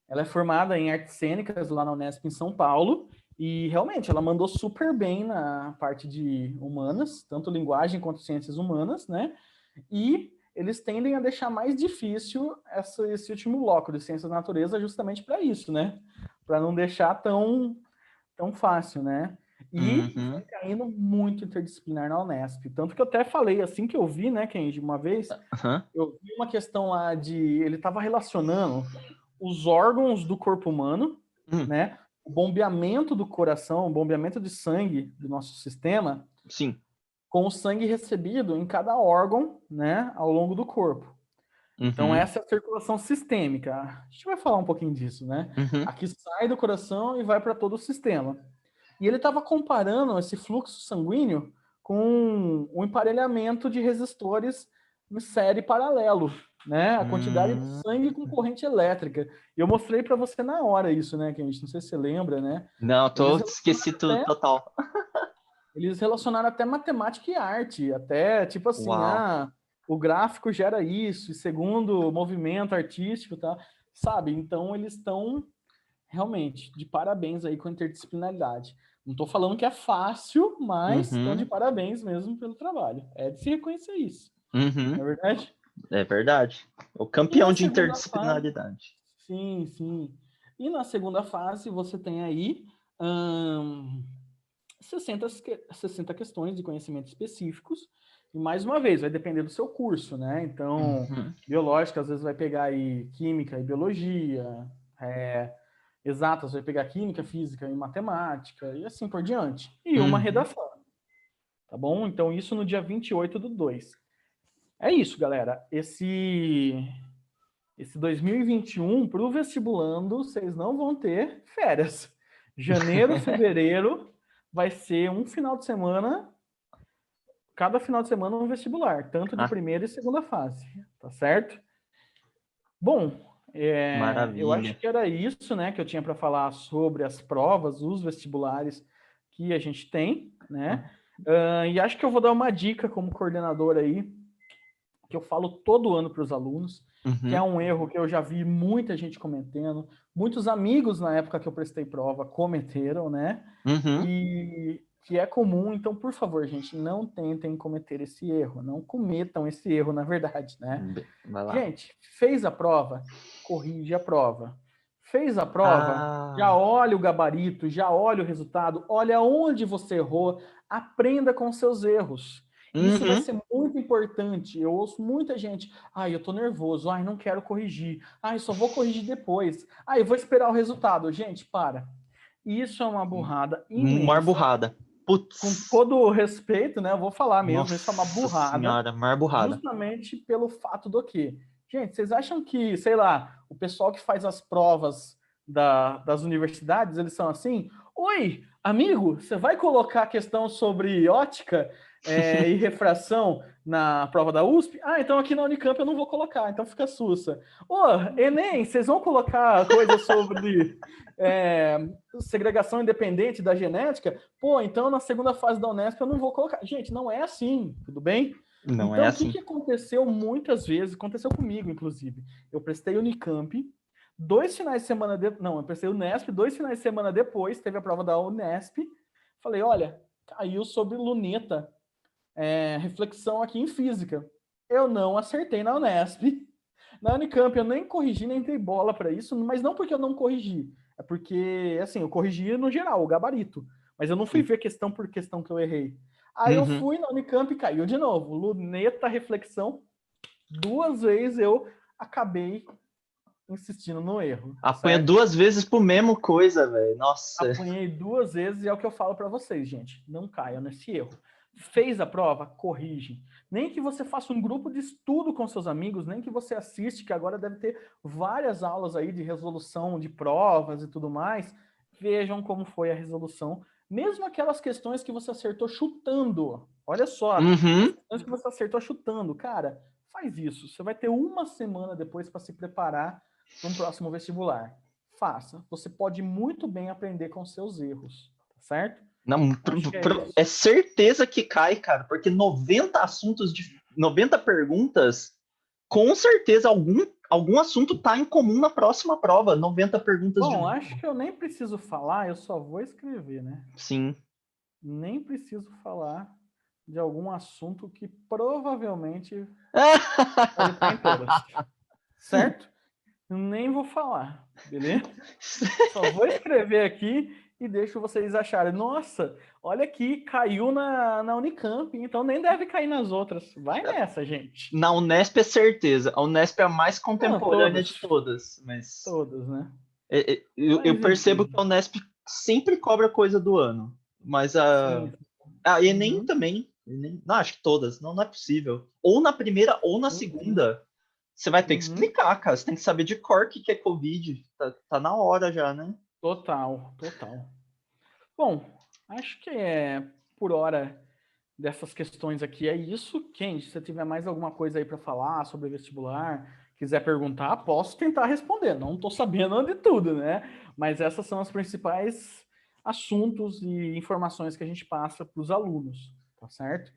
ela é formada em artes cênicas lá na Unesp em São Paulo. E realmente, ela mandou super bem na parte de humanas, tanto linguagem quanto ciências humanas, né? E eles tendem a deixar mais difícil esse último bloco de ciências da natureza justamente para isso, né? Para não deixar tão fácil, né? E vai caindo muito interdisciplinar na Unesp. Tanto que eu até falei, assim que eu vi, né, Kenji, uma vez, eu vi uma questão lá de... Ele estava relacionando os órgãos do corpo humano, né? O bombeamento do coração, o bombeamento de sangue do nosso sistema, Sim. com o sangue recebido em cada órgão, né, ao longo do corpo. Então, essa é a circulação sistêmica. A gente vai falar um pouquinho disso, né? Aqui sai do coração e vai para todo o sistema. E ele estava comparando esse fluxo sanguíneo com o emparelhamento de resistores em série paralelo, né? A quantidade de sangue com corrente elétrica. E eu mostrei para você na hora isso, né, que a gente não sei se você lembra, né? Não, esqueci tudo total. Eles relacionaram até matemática e arte, até tipo assim, Uau. o gráfico gera isso, e segundo o movimento artístico, tá? Sabe? Então eles estão realmente de parabéns aí com a interdisciplinaridade. Não estou falando que é fácil, mas estão de parabéns mesmo pelo trabalho. É de se reconhecer isso. Não é verdade? É verdade. O E campeão na de segunda fase, interdisciplinaridade. sim, sim. E na segunda fase você tem aí 60 questões de conhecimentos específicos. E mais uma vez, vai depender do seu curso, né? Então, biológica às vezes vai pegar aí química e biologia, exatas vai pegar química, física e matemática, e assim por diante. E uma redação. Tá bom? Então, isso no dia 28/2. É isso, galera. Esse 2021, para o vestibulando, vocês não vão ter férias. Janeiro, fevereiro vai ser um final de semana, cada final de semana um vestibular, tanto de primeira e segunda fase, tá certo? Bom, eu acho Maravilha. que era isso, né, que eu tinha para falar sobre as provas, os vestibulares que a gente tem, né? E acho que eu vou dar uma dica como coordenador aí, que eu falo todo ano para os alunos, que é um erro que eu já vi muita gente cometendo, muitos amigos na época que eu prestei prova cometeram, né? E que é comum, então, por favor, gente, não tentem cometer esse erro, não cometam esse erro, na verdade, né? Vai lá. Gente, fez a prova, corrige a prova. Fez a prova, já olha o gabarito, já olha o resultado, olha onde você errou, aprenda com seus erros. Isso vai ser muito importante. Eu ouço muita gente, eu tô nervoso, não quero corrigir, eu só vou corrigir depois, eu vou esperar o resultado. Gente, para. Isso é uma burrada imensa. Maior burrada. Putz. Com todo o respeito, né? Eu vou falar mesmo, Nossa isso é uma burrada. Senhora, maior burrada. Justamente pelo fato do quê? Gente, vocês acham que, sei lá, o pessoal que faz as provas das universidades, eles são assim? Oi, amigo, você vai colocar a questão sobre ótica e refração na prova da USP? Ah, então aqui na Unicamp eu não vou colocar, então fica sussa. Ô, Enem, vocês vão colocar coisa sobre segregação independente da genética? Pô, então na segunda fase da Unesp eu não vou colocar. Gente, não é assim, tudo bem? Não é Então, o que assim. aconteceu muitas vezes, aconteceu comigo, inclusive. Eu prestei Unicamp, 2 finais de semana não, eu prestei Unesp, 2 finais de semana depois, teve a prova da Unesp. Falei, olha, caiu sobre luneta, reflexão aqui em física. Eu não acertei na Unesp. Na Unicamp eu nem corrigi, nem dei bola para isso, mas não porque eu não corrigi, é porque, assim, eu corrigi no geral, o gabarito, mas eu não fui Sim. ver questão por questão que eu errei. Aí eu Uhum. fui na Unicamp e caiu de novo. Luneta, reflexão, 2 vezes eu acabei insistindo no erro, Apanha certo? 2 vezes pro mesmo coisa, velho. Nossa. Apanhei 2 vezes e é o que eu falo para vocês, gente. Não caiam nesse erro. Fez a prova? Corrige. Nem que você faça um grupo de estudo com seus amigos, nem que você assiste, que agora deve ter várias aulas aí de resolução de provas e tudo mais. Vejam como foi a resolução. Mesmo aquelas questões que você acertou chutando. Olha só, as Uhum. questões que você acertou chutando. Cara, faz isso. Você vai ter uma semana depois para se preparar para um próximo vestibular. Faça. Você pode muito bem aprender com seus erros, tá certo? Não, Acho que é isso. é certeza que cai, cara, porque 90 assuntos de 90 perguntas, com certeza algum assunto tá em comum na próxima prova. 90 perguntas de Bom, novo. acho que eu nem preciso falar, eu só vou escrever, né? Sim. Nem preciso falar de algum assunto que provavelmente vai estar em todas, certo? Nem vou falar, beleza? Só vou escrever aqui e deixo vocês acharem. Nossa, olha aqui, caiu na Unicamp, então nem deve cair nas outras. Vai nessa, gente. Na Unesp é certeza. A Unesp é a mais Não, contemporânea todas. de todas, mas Todas, né? eu Mas percebo enfim. que a Unesp sempre cobra coisa do ano. Mas Sim. a Enem Uhum. também. Enem, não, acho que todas. Não, não é possível. Ou na primeira ou na Sim, sim. segunda. Você vai ter que Uhum. explicar, cara. Você tem que saber de cor o que é Covid. Tá na hora já, né? Total, total. Bom, acho que por hora dessas questões aqui é isso. Quem, se você tiver mais alguma coisa aí para falar sobre vestibular, quiser perguntar, posso tentar responder. Não estou sabendo de tudo, né? Mas essas são as principais assuntos e informações que a gente passa para os alunos, tá certo?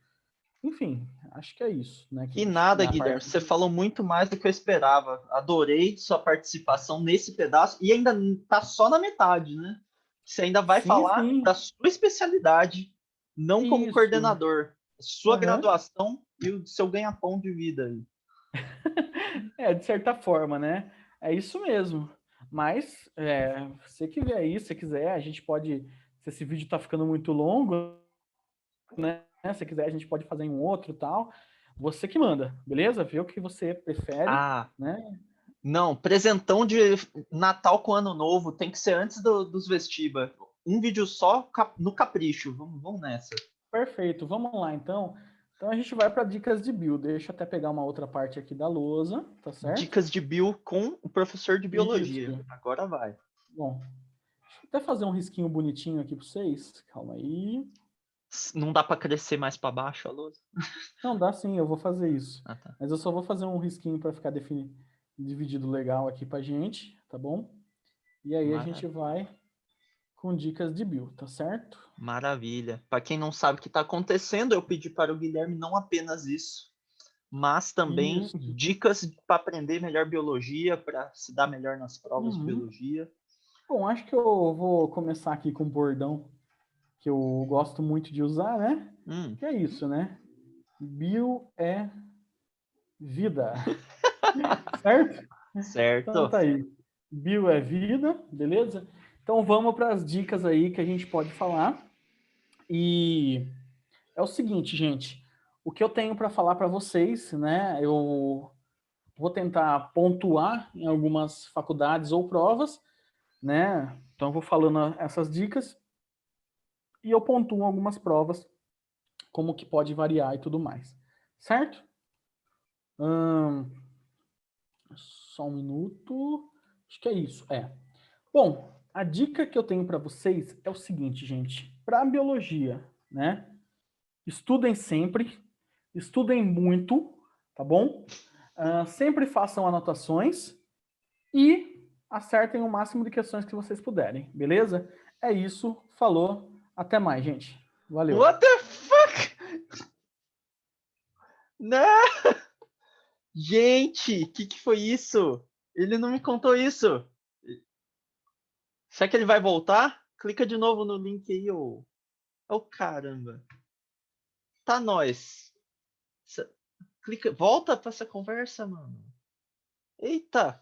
Enfim, acho que é isso, né, Que Kenji? nada, Da Guilherme. parte Você falou muito mais do que eu esperava. Adorei sua participação nesse pedaço e ainda tá só na metade, né? Você ainda vai sim, falar da sim, sua especialidade, não como isso. coordenador. Sua Aham. graduação e o seu ganha-pão de vida aí. De certa forma, né? É isso mesmo. Mas, você que vê aí, se quiser, a gente pode. Se esse vídeo tá ficando muito longo, né? Se quiser, a gente pode fazer em um outro e tal. Você que manda, beleza? Vê o que você prefere, Ah, né? não. Presentão de Natal com Ano Novo tem que ser antes dos Vestiba. Um vídeo só no capricho. Vamos nessa. Perfeito. Vamos lá, então. Então a gente vai para dicas de build. Deixa eu até pegar uma outra parte aqui da lousa, tá certo? Dicas de bio com o professor de biologia. Isso. Agora vai. Bom, deixa eu até fazer um risquinho bonitinho aqui para vocês. Calma aí. Não dá para crescer mais para baixo a lousa? Não, dá sim, eu vou fazer isso. Ah, tá. Mas eu só vou fazer um risquinho para ficar dividido legal aqui pra gente, tá bom? E aí a gente Maravilha. vai com dicas de build, tá certo? Maravilha. Para quem não sabe o que está acontecendo, eu pedi para o Guilherme não apenas isso, mas também Isso. dicas para aprender melhor biologia, para se dar melhor nas provas de Uhum. biologia. Bom, acho que eu vou começar aqui com um bordão que eu gosto muito de usar, né? Que é isso, né? Bio é vida, certo? Então Certo? tá aí. Bio é vida, beleza? Então vamos para as dicas aí que a gente pode falar. E é o seguinte, gente. O que eu tenho para falar para vocês, né? Eu vou tentar pontuar em algumas faculdades ou provas, né? Então eu vou falando essas dicas e eu pontuo algumas provas, como que pode variar e tudo mais, certo? Só um minuto. Acho que é isso. Bom, A dica que eu tenho para vocês é o seguinte, gente. Para a biologia, né? Estudem sempre, estudem muito, tá bom? Sempre façam anotações e acertem o máximo de questões que vocês puderem, beleza? É isso, falou, até mais, gente. Valeu. What the fuck? Não! Gente, que foi isso? Ele não me contou isso. Será que ele vai voltar? Clica de novo no link aí, ô. Ô, caramba. Tá nós. Clica, volta pra essa conversa, mano. Eita.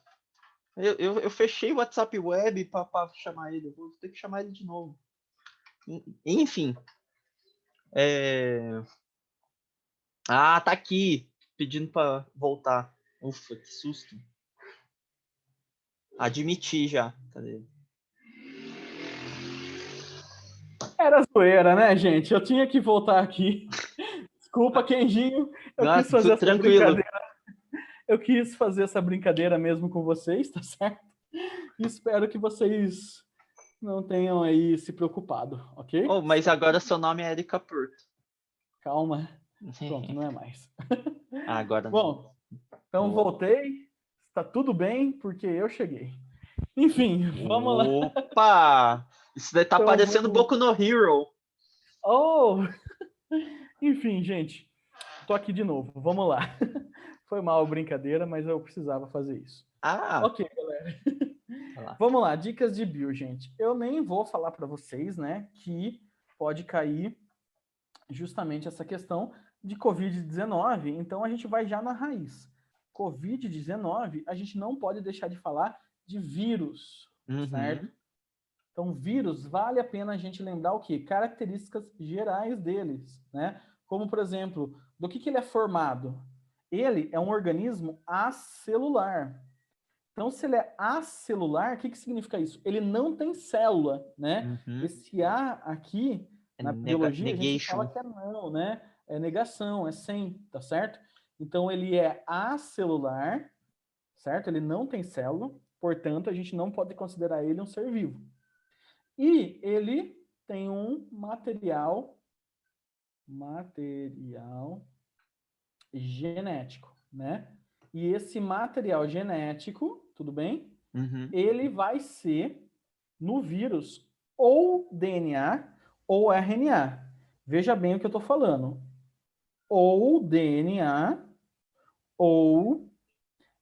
Eu fechei o WhatsApp Web pra chamar ele. Vou ter que chamar ele de novo. Enfim. Ah, tá aqui. Pedindo pra voltar. Ufa, que susto. Admiti já. Cadê? Era zoeira, né, gente? Eu tinha que voltar aqui. Desculpa, Kenjinho. Eu quis fazer essa tranquilo. brincadeira. Eu quis fazer essa brincadeira mesmo com vocês, tá certo? E espero que vocês não tenham aí se preocupado, ok? Oh, mas agora seu nome é Erika Porto. Calma. Pronto, não é mais. Agora Bom, então voltei. Está tudo bem, porque eu cheguei. Enfim, vamos lá. Opa! Isso daí tá Então, parecendo Boku no Hero. Oh! Enfim, gente. Tô aqui de novo. Vamos lá. Foi mal a brincadeira, mas eu precisava fazer isso. Ok, galera. Vamos lá, dicas de bio, gente. Eu nem vou falar para vocês, né, que pode cair justamente essa questão de Covid-19, então a gente vai já na raiz. Covid-19, a gente não pode deixar de falar de vírus, certo? Então, vírus, vale a pena a gente lembrar o quê? Características gerais deles, né? Como, por exemplo, do que ele é formado? Ele é um organismo acelular. Então, se ele é acelular, o que significa isso? Ele não tem célula, né? Esse A aqui, na biologia, a gente fala que é não, né? É negação, é sem, tá certo? Então, ele é acelular, certo? Ele não tem célula, portanto, a gente não pode considerar ele um ser vivo. E ele tem um material genético, né? E esse material genético, tudo bem? Ele vai ser, no vírus, ou DNA ou RNA. Veja bem o que eu estou falando. Ou DNA ou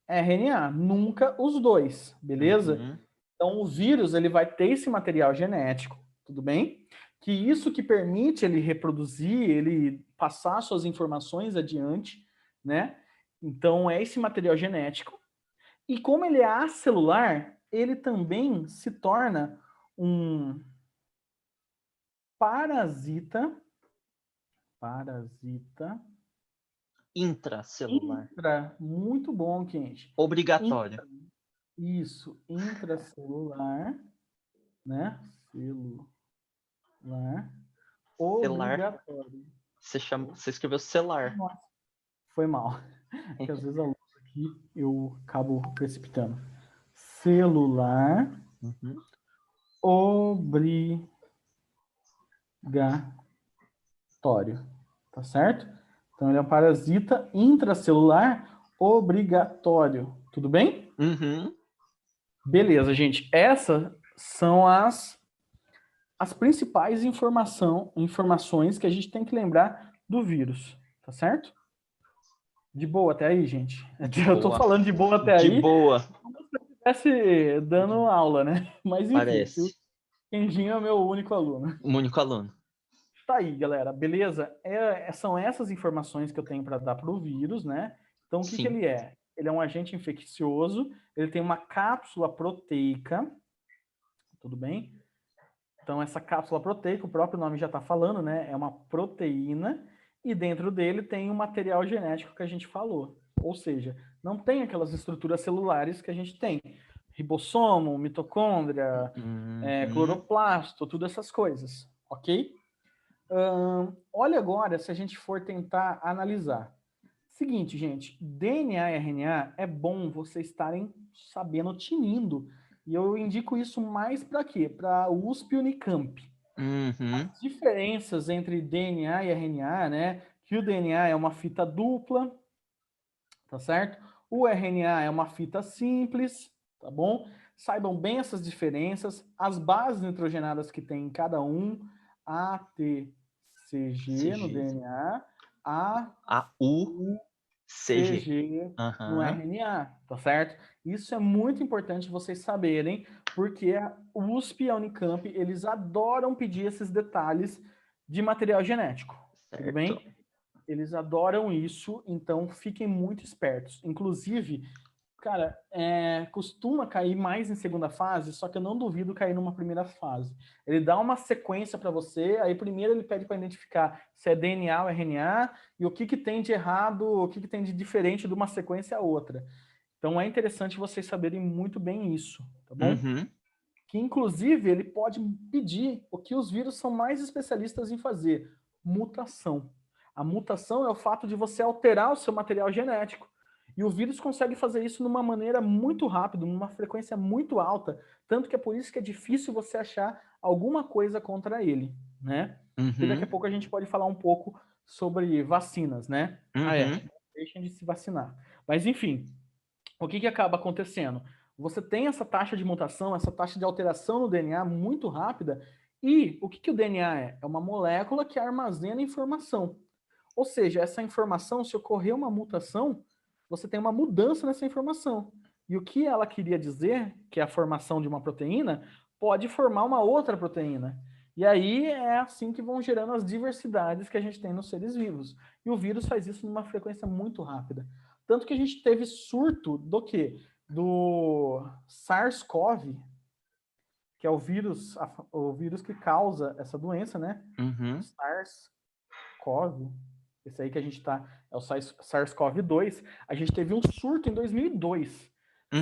RNA. Nunca os dois, beleza? Então, o vírus ele vai ter esse material genético, tudo bem? Que isso que permite ele reproduzir, ele passar suas informações adiante, né? Então, é esse material genético. E como ele é acelular, ele também se torna um parasita intracelular. Muito bom, Kenji. Obrigatório. Isso, intracelular, né? Celular. Obrigatório. Você escreveu celular. Nossa, foi mal. Porque às vezes a luz aqui eu acabo precipitando. Celular. Obrigatório. Tá certo? Então ele é um parasita intracelular obrigatório. Tudo bem? Beleza, gente. Essas são as principais informações que a gente tem que lembrar do vírus. Tá certo? De boa até aí, gente? Eu tô falando de boa até aí. De boa. Como se eu estivesse dando aula, né? Mas enfim, o Kenjinho é o meu único aluno. Único aluno. Tá aí, galera. Beleza? São essas informações que eu tenho para dar para o vírus, né? Então, o que ele é? Ele é um agente infeccioso, ele tem uma cápsula proteica, tudo bem? Então, essa cápsula proteica, o próprio nome já está falando, né? É uma proteína, e dentro dele tem um material genético que a gente falou. Ou seja, não tem aquelas estruturas celulares que a gente tem. Ribossomo, mitocôndria, cloroplasto, tudo essas coisas, ok? Olha agora se a gente for tentar analisar. Seguinte, gente, DNA e RNA é bom vocês estarem sabendo, tinindo E eu indico isso mais para quê? Para USP e Unicamp. Uhum. As diferenças entre DNA e RNA, né? Que o DNA é uma fita dupla, tá certo? O RNA é uma fita simples, tá bom? Saibam bem essas diferenças, as bases nitrogenadas que tem em cada um, ATCG no CG. DNA, A AUCG. CG no Aham. RNA, tá certo? Isso é muito importante vocês saberem, porque a USP e a Unicamp, eles adoram pedir esses detalhes de material genético, tudo Certo. bem? Eles adoram isso, então fiquem muito espertos. Inclusive, cara, costuma cair mais em segunda fase, só que eu não duvido cair numa primeira fase. Ele dá uma sequência para você, aí primeiro ele pede para identificar se é DNA ou RNA e o que tem de errado, o que tem de diferente de uma sequência a outra. Então é interessante vocês saberem muito bem isso, tá bom? Uhum. Que inclusive ele pode pedir o que os vírus são mais especialistas em fazer, mutação. A mutação é o fato de você alterar o seu material genético. E o vírus consegue fazer isso de uma maneira muito rápida, numa frequência muito alta, tanto que é por isso que é difícil você achar alguma coisa contra ele, né? E daqui a Uhum. pouco a gente pode falar um pouco sobre vacinas, né? Uhum. Não deixem de se vacinar. Mas enfim, o que acaba acontecendo? Você tem essa taxa de mutação, essa taxa de alteração no DNA muito rápida, e o que o DNA é? É uma molécula que armazena informação. Ou seja, essa informação, se ocorrer uma mutação, você tem uma mudança nessa informação. E o que ela queria dizer, que é a formação de uma proteína, pode formar uma outra proteína. E aí é assim que vão gerando as diversidades que a gente tem nos seres vivos. E o vírus faz isso numa frequência muito rápida. Tanto que a gente teve surto do quê? Do SARS-CoV, que é o vírus que causa essa doença, né? Uhum. SARS-CoV, esse aí que a gente tá, é o SARS-CoV-2, a gente teve um surto em 2002.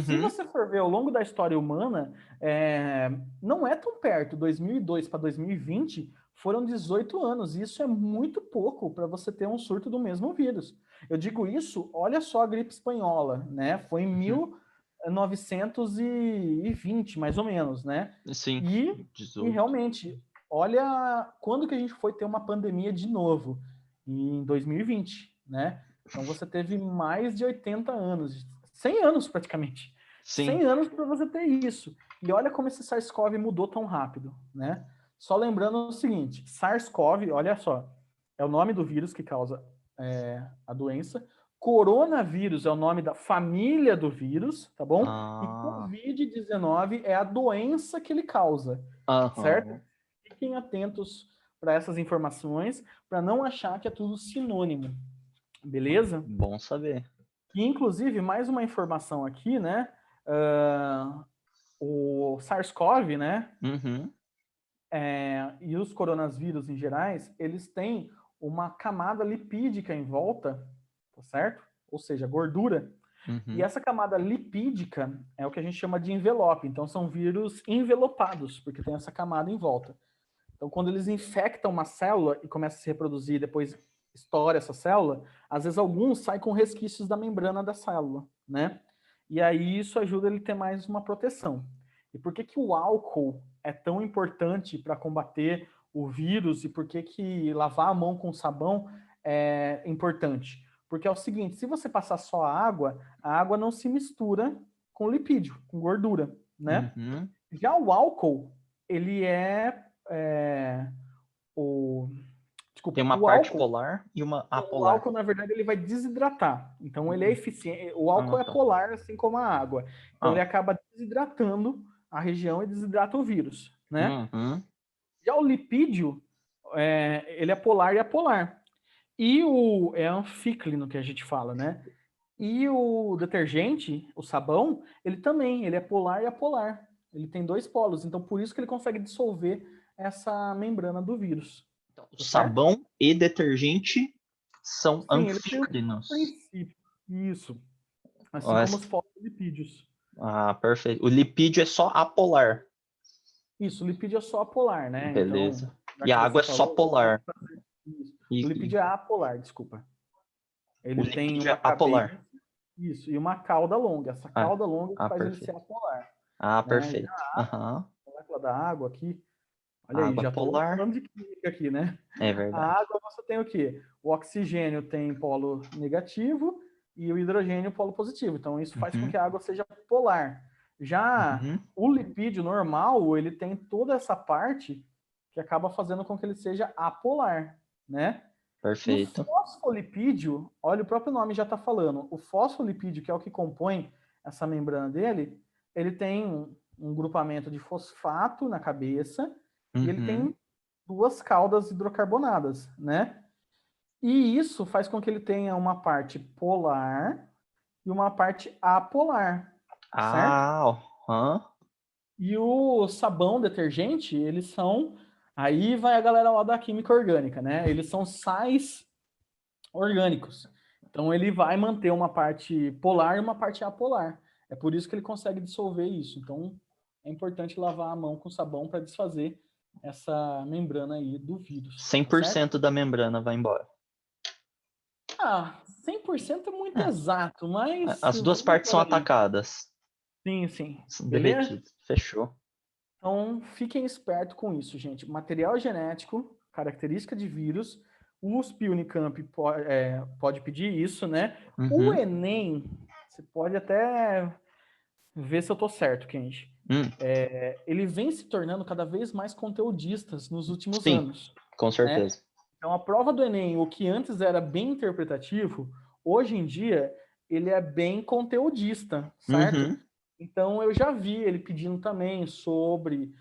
Se Uhum. você for ver ao longo da história humana, não é tão perto. 2002 para 2020 foram 18 anos. E isso é muito pouco para você ter um surto do mesmo vírus. Eu digo isso, olha só a gripe espanhola, né? Foi em Uhum. 1920, mais ou menos, né? Sim. E 18. realmente, olha quando que a gente foi ter uma pandemia de novo, em 2020, né? Então você teve mais de 80 anos, 100 anos praticamente. Sim. 100 anos para você ter isso. E olha como esse SARS-CoV mudou tão rápido, né? Só lembrando o seguinte, SARS-CoV, olha só, é o nome do vírus que causa a doença. Coronavírus é o nome da família do vírus, tá bom? E Ah. Covid-19 é a doença que ele causa, certo? Aham. Fiquem atentos para essas informações, para não achar que é tudo sinônimo, beleza? Bom saber. E, inclusive, mais uma informação aqui, né? O SARS-CoV, né? Uhum. E os coronavírus em gerais, eles têm uma camada lipídica em volta, tá certo? Ou seja, gordura. E Uhum. essa camada lipídica é o que a gente chama de envelope. Então, são vírus envelopados, porque tem essa camada em volta. Então, quando eles infectam uma célula e começa a se reproduzir e depois estoura essa célula, às vezes alguns saem com resquícios da membrana da célula, né? E aí isso ajuda ele a ter mais uma proteção. E por que o álcool é tão importante para combater o vírus e por que lavar a mão com sabão é importante? Porque é o seguinte, se você passar só a água não se mistura com lipídio, com gordura, né? Uhum. Já o álcool, ele é, o, Tem desculpa, uma parte polar e uma o apolar. álcool, na verdade, ele vai desidratar. Então, ele é eficiente. O álcool Ah, é tá. polar, assim como a água. Então, ele Ah. acaba desidratando a região e desidrata o vírus, né? Uhum. Já o lipídio, ele é polar e apolar. É anfíclino que a gente fala, né? E o detergente, o sabão, ele também, ele é polar e apolar. Ele tem dois polos, então por isso que ele consegue dissolver essa membrana do vírus. Então, o Tá certo? sabão e detergente são Sim, ele tem o anfíclinos. princípio. Isso. Assim como Mas- os fosfolipídios. Ah, perfeito. O lipídio é só apolar. Isso, o lipídio é só apolar, né? Então, Beleza. já E que a água você é só falou, vou polar. fazer isso. O E lipídio é apolar, desculpa. o Ele tem lipídio uma é apolar. cabeça, isso, e uma cauda longa. Essa Ah, cauda longa que faz ele ser perfeito. apolar. Ah, né? perfeito. Aham. Molécula da água aqui. Olha aí, Água já estou polar. falando de química aqui, né? É A verdade. água você tem o quê? O oxigênio tem polo negativo e o hidrogênio polo positivo. Então isso faz com Uhum. que a água seja polar. Já Uhum. o lipídio normal, ele tem toda essa parte que acaba fazendo com que ele seja apolar, né? E o Perfeito. fosfolipídio, olha, o próprio nome já está falando. O fosfolipídio, que é o que compõe essa membrana dele, ele tem um grupamento de fosfato na cabeça e ele Uhum. tem duas caudas hidrocarbonadas, né? E isso faz com que ele tenha uma parte polar e uma parte apolar, certo? Ah, aham. E o sabão detergente, eles são. Aí vai a galera lá da química orgânica, né? Eles são sais orgânicos. Então ele vai manter uma parte polar e uma parte apolar. É por isso que ele consegue dissolver isso. Então é importante lavar a mão com sabão para desfazer essa membrana aí do vírus, cem tá por certo? cento da membrana vai embora. Ah, 100% é muito É, exato, mas as duas vamos partes por são aí. atacadas. Sim, sim. São Beleza? derretidas. Fechou. Então, fiquem espertos com isso, gente. Material genético, característica de vírus. O USP e Unicamp pode pedir isso, né? O Uhum. Enem, você pode até ver se eu tô certo, Kenji. Hum, Ele vem se tornando cada vez mais conteudistas nos últimos sim, anos, com né? certeza. Então, a prova do Enem, o que antes era bem interpretativo, hoje em dia ele é bem conteudista, certo? Uhum. Então, eu já vi ele pedindo também sobre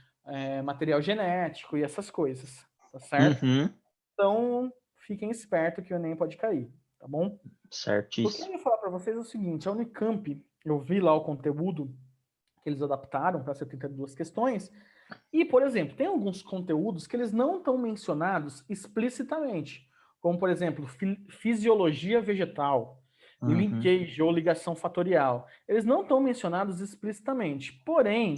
material genético e essas coisas, tá certo? Uhum. Então, fiquem espertos que o Enem pode cair, tá bom? O que eu Certíssimo. ia falar para vocês é o seguinte: a Unicamp, eu vi lá o conteúdo que eles adaptaram para 72 questões, e, por exemplo, tem alguns conteúdos que eles não estão mencionados explicitamente, como, por exemplo, fisiologia vegetal e Uhum. linkage ou ligação fatorial. Eles não estão mencionados explicitamente, porém,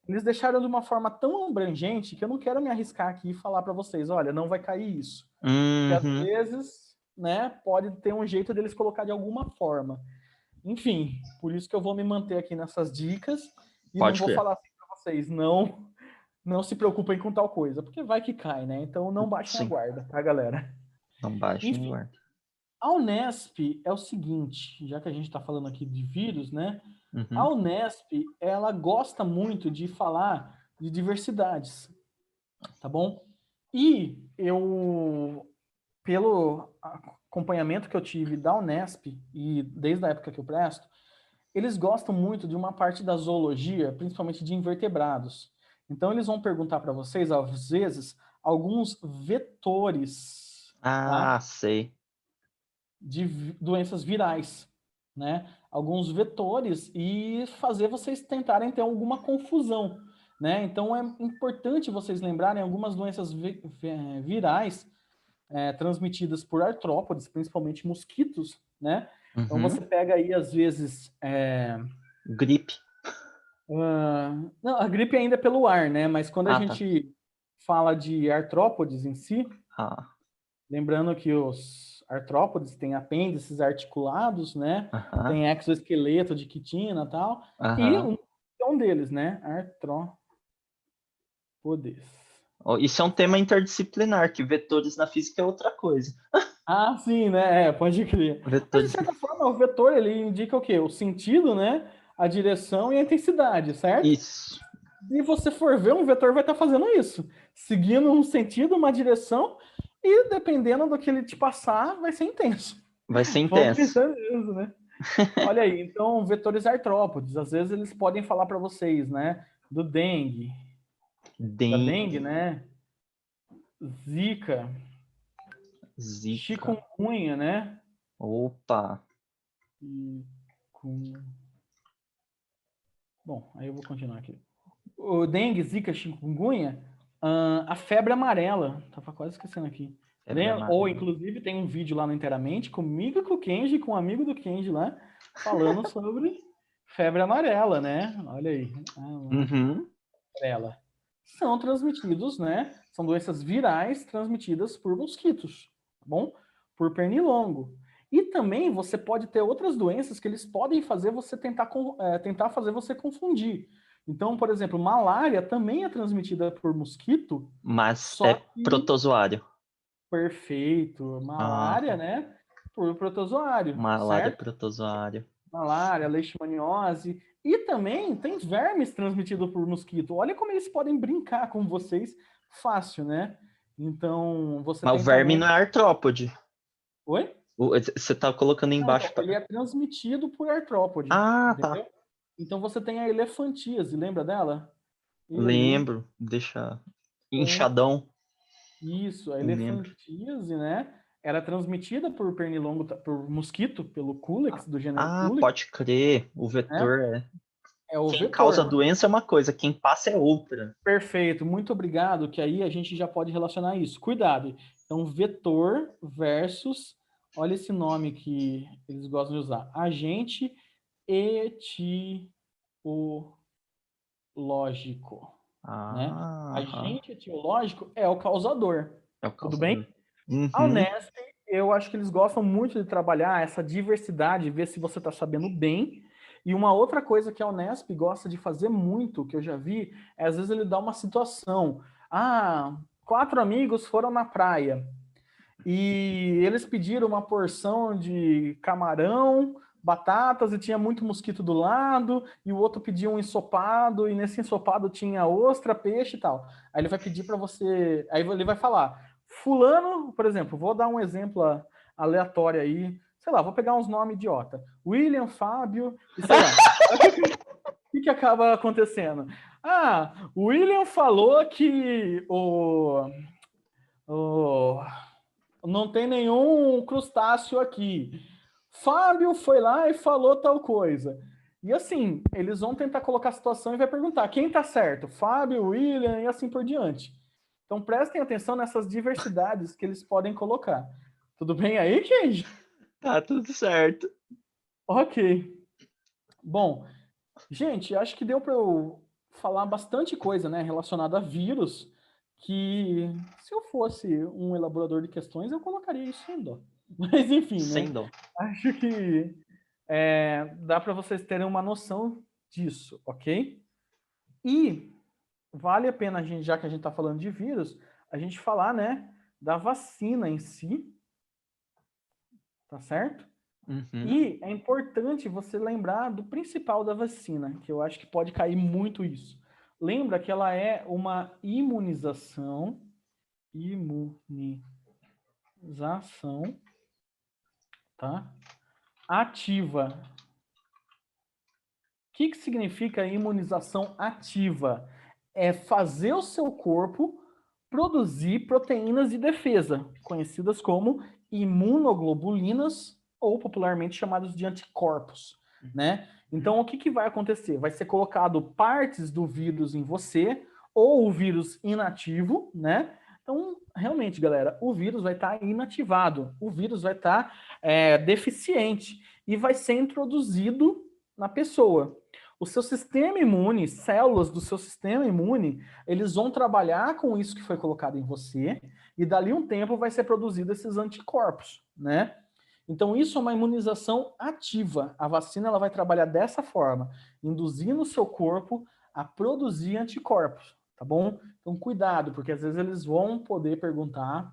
eles deixaram de uma forma tão abrangente que eu não quero me arriscar aqui e falar para vocês, olha, não vai cair isso. Porque às Uhum. vezes, né, pode ter um jeito deles colocar de alguma forma. Enfim, por isso que eu vou me manter aqui nessas dicas e não Pode vou crer. falar assim para vocês, não se preocupem com tal coisa, porque vai que cai, né? Então não baixem a Sim. guarda, tá, galera? Não baixe nem Enfim, guarde. a Unesp é o seguinte, já que a gente está falando aqui de vírus, né? A Uhum. Unesp, ela gosta muito de falar de diversidades, tá bom? E eu, pelo acompanhamento que eu tive da Unesp, e desde a época que eu presto, eles gostam muito de uma parte da zoologia, principalmente de invertebrados. Então, eles vão perguntar para vocês, às vezes, alguns vetores, Ah, tá? sei. De doenças virais, né? Alguns vetores e fazer vocês tentarem ter alguma confusão, né? Então, é importante vocês lembrarem algumas doenças virais transmitidas por artrópodes, principalmente mosquitos, né? Então, você Uhum. pega aí, às vezes, Gripe. não, a gripe ainda é pelo ar, né? Mas quando a Ah, tá. gente fala de artrópodes em si, Ah. lembrando que os artrópodes têm apêndices articulados, né? Aham. Tem exoesqueleto de quitina e tal. E Aham. um deles, né? Artrópodes. Ó, isso é um tema interdisciplinar, que vetores na física é outra coisa. Ah, sim, né? Pode crer. Mas, de Vetores. certa forma, o vetor, ele indica o quê? O sentido, né? A direção e a intensidade, certo? Isso. Se você for ver, um vetor vai estar fazendo isso, seguindo um sentido, uma direção, e dependendo do que ele te passar, vai ser intenso. Vai ser Vamos intenso. pensar nisso, né? Olha aí, então, vetores artrópodes, às vezes eles podem falar para vocês, né? Do dengue, da dengue, Dengue. né? Zika, Zika. chikungunya, né? Opa. Chikun... Bom, aí eu vou continuar aqui. O dengue, zika, chikungunya, a febre amarela, tava quase esquecendo aqui. Febre Ou, amarela. inclusive, tem um vídeo lá na Inteiramente comigo e com o Kenji, com um amigo do Kenji lá, falando sobre febre amarela, né? Olha aí, Uhum. amarela. São transmitidos, né? São doenças virais transmitidas por mosquitos, tá bom? Por pernilongo. E também você pode ter outras doenças que eles podem fazer você tentar fazer você confundir. Então, por exemplo, malária também é transmitida por mosquito, Mas só é que protozoário. perfeito, malária, Ah, né? Por protozoário, malária certo? protozoário. Malária, leishmaniose. E também tem vermes transmitidos por mosquito. Olha como eles podem brincar com vocês fácil, né? Então, você Mas o tem verme não também. é artrópode. Oi? Você tá colocando Não, então, embaixo. ele é transmitido por artrópode, Ah, tá. entendeu? Então você tem a elefantíase, lembra dela? Lembro. Deixa Elefante. inchadão. Isso, a Lembro. elefantíase, né? Era transmitida por pernilongo, por mosquito, pelo Culex, do gênero Ah, Culex, pode crer. O né? vetor é. É o Quem causa a vetor. doença é uma coisa, quem passa é outra. Perfeito, muito obrigado, que aí a gente já pode relacionar isso. Cuidado. Então, vetor versus, olha esse nome que eles gostam de usar, agente etiológico, né? Ah, Agente etiológico é o causador, é o tudo bem? causador. A Uhum. Unesp, eu acho que eles gostam muito de trabalhar essa diversidade, ver se você está sabendo bem. E uma outra coisa que a Unesp gosta de fazer muito, que eu já vi, é às vezes ele dá uma situação. Ah, 4 amigos foram na praia e eles pediram uma porção de camarão, batatas e tinha muito mosquito do lado, e o outro pediu um ensopado e nesse ensopado tinha ostra, peixe e tal. Aí ele vai pedir para você, aí ele vai falar: fulano, por exemplo, vou dar um exemplo aleatório aí, sei lá, vou pegar uns nomes idiota. William, Fábio e sei lá. O que acaba acontecendo? Ah, o William falou que o não tem nenhum crustáceo aqui. Fábio foi lá e falou tal coisa. E assim, eles vão tentar colocar a situação e vai perguntar quem tá certo, Fábio, William e assim por diante. Então prestem atenção nessas diversidades que eles podem colocar. Tudo bem aí, Keiji? Tá tudo certo. Ok. Bom, gente, acho que deu para eu falar bastante coisa, né, relacionada a vírus, que se eu fosse um elaborador de questões, eu colocaria isso sem dó. Mas enfim, Sem né? dó. Acho que dá para vocês terem uma noção disso, ok? E vale a pena, já que a gente está falando de vírus, a gente falar, né, da vacina em si, tá certo? Uhum. E é importante você lembrar do principal da vacina, que eu acho que pode cair muito isso. Lembra que ela é uma imunização, tá? Ativa. O que significa imunização ativa? É fazer o seu corpo produzir proteínas de defesa, conhecidas como imunoglobulinas ou popularmente chamadas de anticorpos, né? Então, o que vai acontecer? Vai ser colocado partes do vírus em você ou o vírus inativo, né? Então, realmente, galera, o vírus vai estar inativado, o vírus vai estar deficiente e vai ser introduzido na pessoa. O seu sistema imune, células do seu sistema imune, eles vão trabalhar com isso que foi colocado em você e dali um tempo vai ser produzido esses anticorpos, né? Então isso é uma imunização ativa. A vacina ela vai trabalhar dessa forma, induzindo o seu corpo a produzir anticorpos, tá bom? Então cuidado, porque às vezes eles vão poder perguntar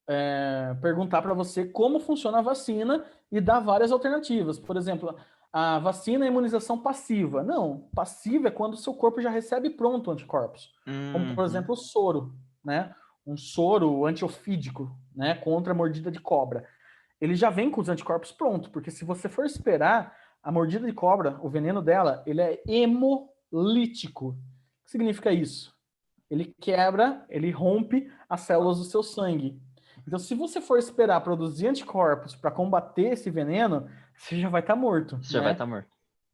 para você como funciona a vacina e dar várias alternativas. Por exemplo, a vacina é imunização passiva. Não, passiva é quando o seu corpo já recebe pronto anticorpos. Como, por Uhum. exemplo, o soro, né? Um soro antiofídico, né? Contra a mordida de cobra. Ele já vem com os anticorpos prontos, porque se você for esperar, a mordida de cobra, o veneno dela, ele é hemolítico. O que significa isso? Ele quebra, ele rompe as células do seu sangue. Então, se você for esperar produzir anticorpos para combater esse veneno, você já vai estar morto, Você já vai estar né? morto.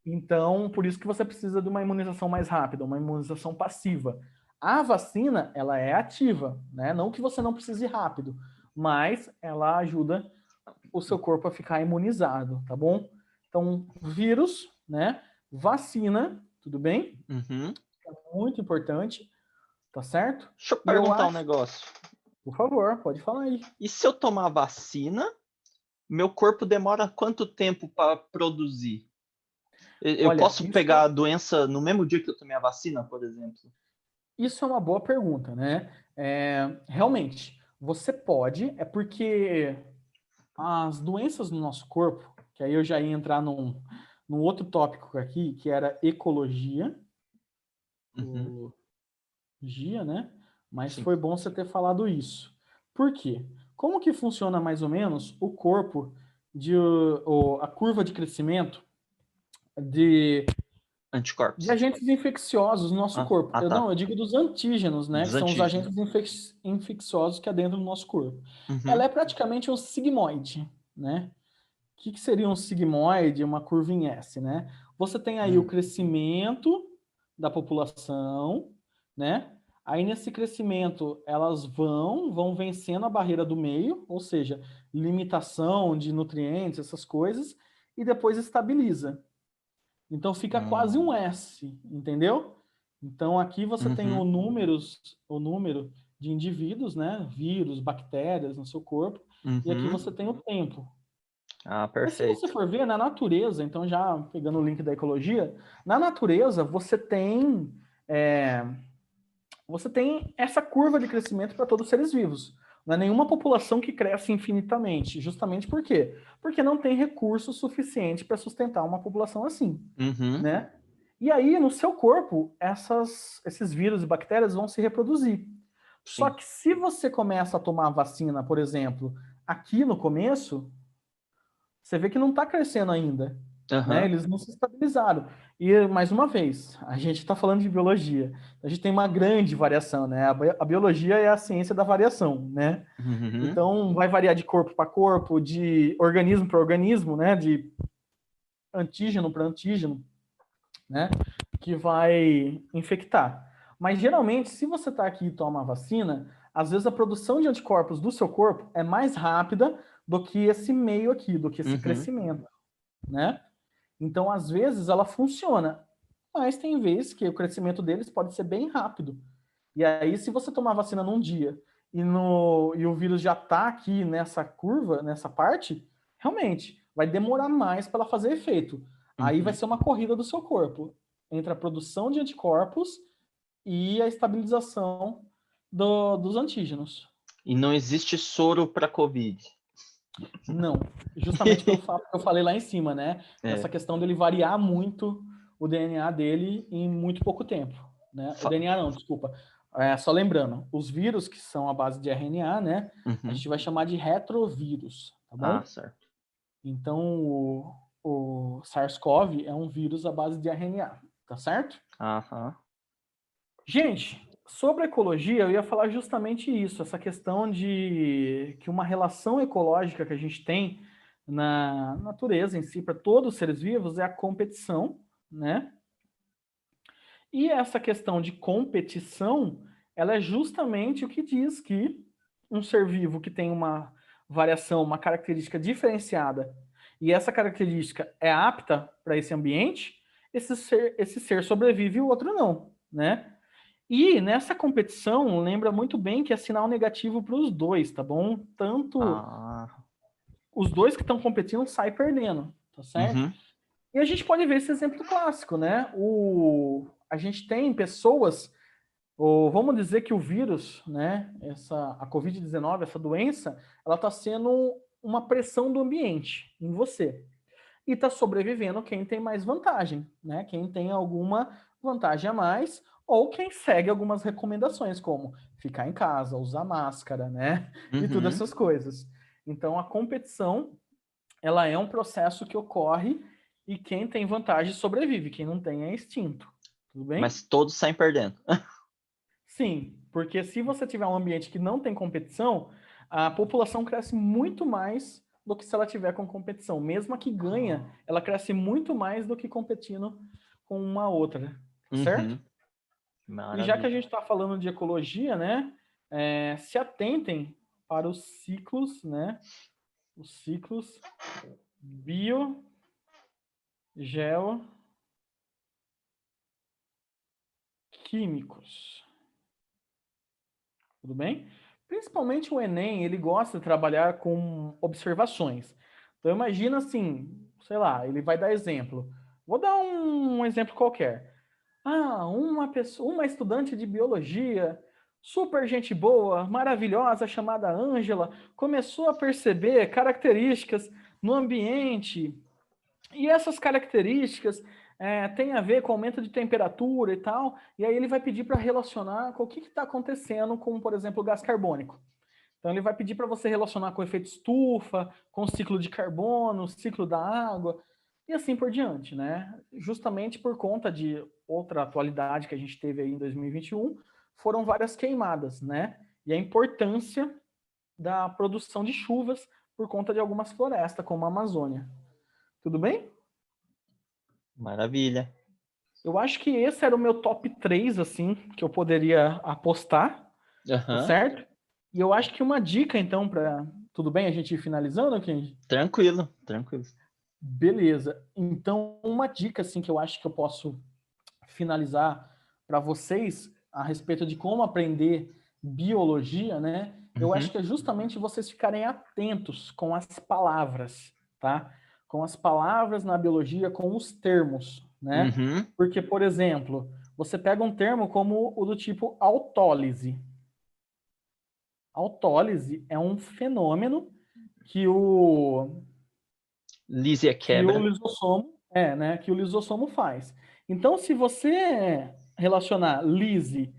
Então, por isso que você precisa de uma imunização mais rápida, uma imunização passiva. A vacina, ela é ativa, né? Não que você não precise ir rápido, mas ela ajuda o seu corpo a ficar imunizado, tá bom? Então, vírus, né? Vacina, tudo bem? Uhum. Muito importante, tá certo? Deixa eu E eu perguntar um acho, negócio. por favor, pode falar aí. E se eu tomar vacina, meu corpo demora quanto tempo para produzir? Eu Olha, posso pegar a doença no mesmo dia que eu tomei a vacina, por exemplo? isso é uma boa pergunta, né? Realmente, você pode, é porque as doenças no nosso corpo, que aí eu já ia entrar num outro tópico aqui, que era ecologia, Uhum, ecologia, né? Mas sim. foi bom você ter falado isso. Por quê? Como que funciona mais ou menos o corpo a curva de crescimento de Anticorpos. agentes infecciosos no nosso corpo? Tá. Eu digo dos antígenos, né? Que Dos são os antígenos. agentes infecciosos que há dentro do nosso corpo. Ela Uhum, é praticamente um sigmoide, né? O que seria um sigmoide, uma curva em S, né? Você tem aí o hum, crescimento da população, né? Aí nesse crescimento elas vão vencendo a barreira do meio, ou seja, limitação de nutrientes, essas coisas, e depois estabiliza. Então fica quase um hum, S, entendeu? Então aqui você tem uhum, o número de indivíduos, né? Vírus, bactérias no seu corpo, e aqui uhum. você tem o tempo. Ah, Mas se você perfeito. for ver na natureza, então já pegando o link da ecologia, na natureza você tem essa curva de crescimento para todos os seres vivos. Não é nenhuma população que cresce infinitamente. Justamente por quê? Porque não tem recurso suficiente para sustentar uma população assim, Uhum, né? E aí, no seu corpo, esses vírus e bactérias vão se reproduzir. Só sim. que se você começa a tomar a vacina, por exemplo, aqui no começo, você vê que não está crescendo ainda, né? Aham. Eles não se estabilizaram. E, mais uma vez, a gente está falando de biologia. A gente tem uma grande variação, né? A biologia é a ciência da variação, né? Uhum, Então, vai variar de corpo para corpo, de organismo para organismo, né? De antígeno para antígeno, né? Que vai infectar. Mas, geralmente, se você está aqui e toma a vacina, às vezes a produção de anticorpos do seu corpo é mais rápida do que esse meio aqui, do que esse uhum. crescimento, né? Então, às vezes, ela funciona, mas tem vezes que o crescimento deles pode ser bem rápido. E aí, se você tomar vacina num dia e o vírus já está aqui nessa curva, nessa parte, realmente vai demorar mais para ela fazer efeito. Aí vai Uhum. ser uma corrida do seu corpo entre a produção de anticorpos e a estabilização dos antígenos. E não existe soro para COVID. Não, justamente pelo fato que eu falei lá em cima, né? Dessa É. questão dele variar muito o DNA dele em muito pouco tempo, né? O Fa- DNA não, desculpa. Só lembrando, os vírus que são a base de RNA, né? A Uhum. gente vai chamar de retrovírus, tá Ah, bom? certo. Então, o SARS-CoV é um vírus à base de RNA, tá certo? Aham. Gente, sobre ecologia, eu ia falar justamente isso, essa questão de que uma relação ecológica que a gente tem na natureza em si, para todos os seres vivos, é a competição, né? E essa questão de competição, ela é justamente o que diz que um ser vivo que tem uma variação, uma característica diferenciada, e essa característica é apta para esse ambiente, esse ser sobrevive e o outro não, né? E nessa competição, lembra muito bem que é sinal negativo para os dois, tá bom? Tanto Ah. os dois que estão competindo saem perdendo, tá certo? Uhum. E a gente pode ver esse exemplo clássico, né? A gente tem pessoas, ou vamos dizer que o vírus, né? A Covid-19, essa doença, ela está sendo uma pressão do ambiente em você. E está sobrevivendo quem tem mais vantagem, né? Quem tem alguma vantagem a mais, ou quem segue algumas recomendações, como ficar em casa, usar máscara, né? E todas Uhum. essas coisas. Então, a competição, ela é um processo que ocorre e quem tem vantagem sobrevive, quem não tem é extinto. Tudo bem? Mas todos saem perdendo. Sim, porque se você tiver um ambiente que não tem competição, a população cresce muito mais do que se ela tiver com competição. Mesmo a que ganha, ela cresce muito mais do que competindo com uma outra, tá certo? Uhum. E já que a Maravilha. gente está falando de ecologia, né, se atentem para os ciclos, né, os ciclos biogeoquímicos. Tudo bem? Principalmente o Enem, ele gosta de trabalhar com observações. Então imagina assim, sei lá, ele vai dar exemplo. Vou dar um exemplo qualquer. Uma estudante de biologia, super gente boa, maravilhosa, chamada Ângela, começou a perceber características no ambiente, e essas características têm a ver com aumento de temperatura e tal, e aí ele vai pedir para relacionar com o que está acontecendo com, por exemplo, o gás carbônico. Então ele vai pedir para você relacionar com o efeito estufa, com o ciclo de carbono, o ciclo da água, e assim por diante, né? Justamente por conta de outra atualidade que a gente teve aí em 2021, foram várias queimadas, né? E a importância da produção de chuvas por conta de algumas florestas, como a Amazônia. Tudo bem? Maravilha. Eu acho que esse era o meu top 3, assim, que eu poderia apostar, tá certo? E eu acho que uma dica, então, para... Tudo bem a gente ir finalizando, Kendi? Tranquilo, tranquilo. Beleza. Então, uma dica, assim, que eu acho que eu posso finalizar para vocês a respeito de como aprender biologia, né? Eu acho que é justamente vocês ficarem atentos com as palavras, tá? Com as palavras na biologia, com os termos, né? Porque, por exemplo, você pega um termo como o do tipo autólise. Autólise é um fenômeno que o Lise quebra. que o lisossomo faz. Então, se você relacionar lise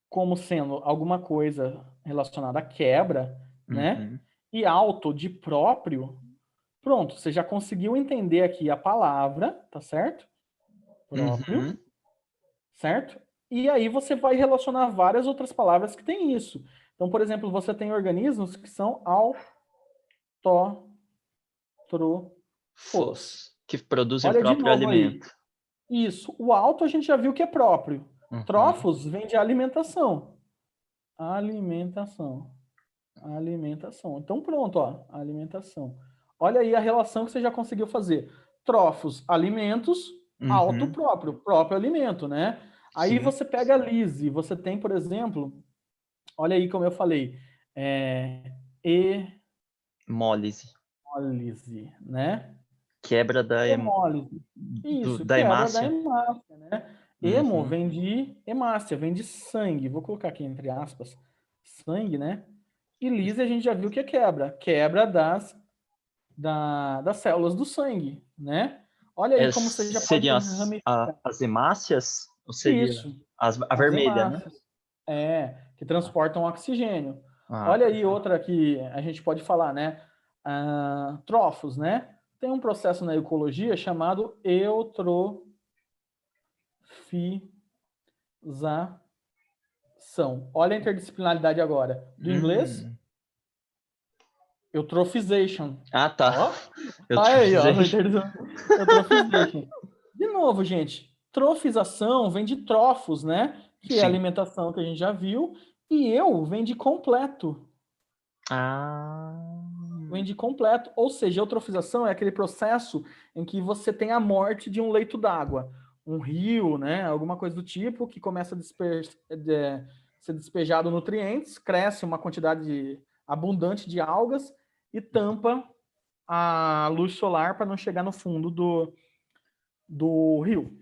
como sendo alguma coisa relacionada à quebra, né? E auto de próprio, pronto, você já conseguiu entender aqui a palavra, tá certo? Próprio, certo? E aí você vai relacionar várias outras palavras que têm isso. Então, por exemplo, você tem organismos que são autótrofos. Que produzem o Olha de próprio novo aí. alimento. Isso. O auto a gente já viu que é próprio. Trofos vem de alimentação. Alimentação. Então pronto, ó. Alimentação. Olha aí a relação que você já conseguiu fazer. Trofos, alimentos, auto próprio, próprio alimento, né? Aí Sim. você pega a lise. Você tem, por exemplo, olha aí como eu falei. Hemólise. Hemólise, né? Quebra da Hemólise. Isso, da quebra da hemácia. hemácia, né? Hemo vem de hemácia, vem de sangue. Vou colocar aqui entre aspas, sangue, né? E lise a gente já viu que é quebra. Quebra das células do sangue, né? Olha aí como você já pode Seriam ramificar. as hemácias? Ou seria Isso, a as vermelha, né? hemácias. Que transportam oxigênio. Ah, Olha aí outra que a gente pode falar, né? Trofos, né? Tem um processo na ecologia chamado eutrofização. Olha a interdisciplinaridade agora. Do inglês, eutrophization. Ah, tá. Ó. Aí, ó. Eutrofization. Eutrophization. De novo, gente. Trofização vem de trofos, né? Que é a Sim. alimentação que a gente já viu. E eu vem de completo. Vem de completo. Ou seja, a eutrofização é aquele processo em que você tem a morte de um leito d'água. Um rio, né? Alguma coisa do tipo, que começa a ser despejado nutrientes, cresce uma quantidade abundante de algas e tampa a luz solar para não chegar no fundo do rio.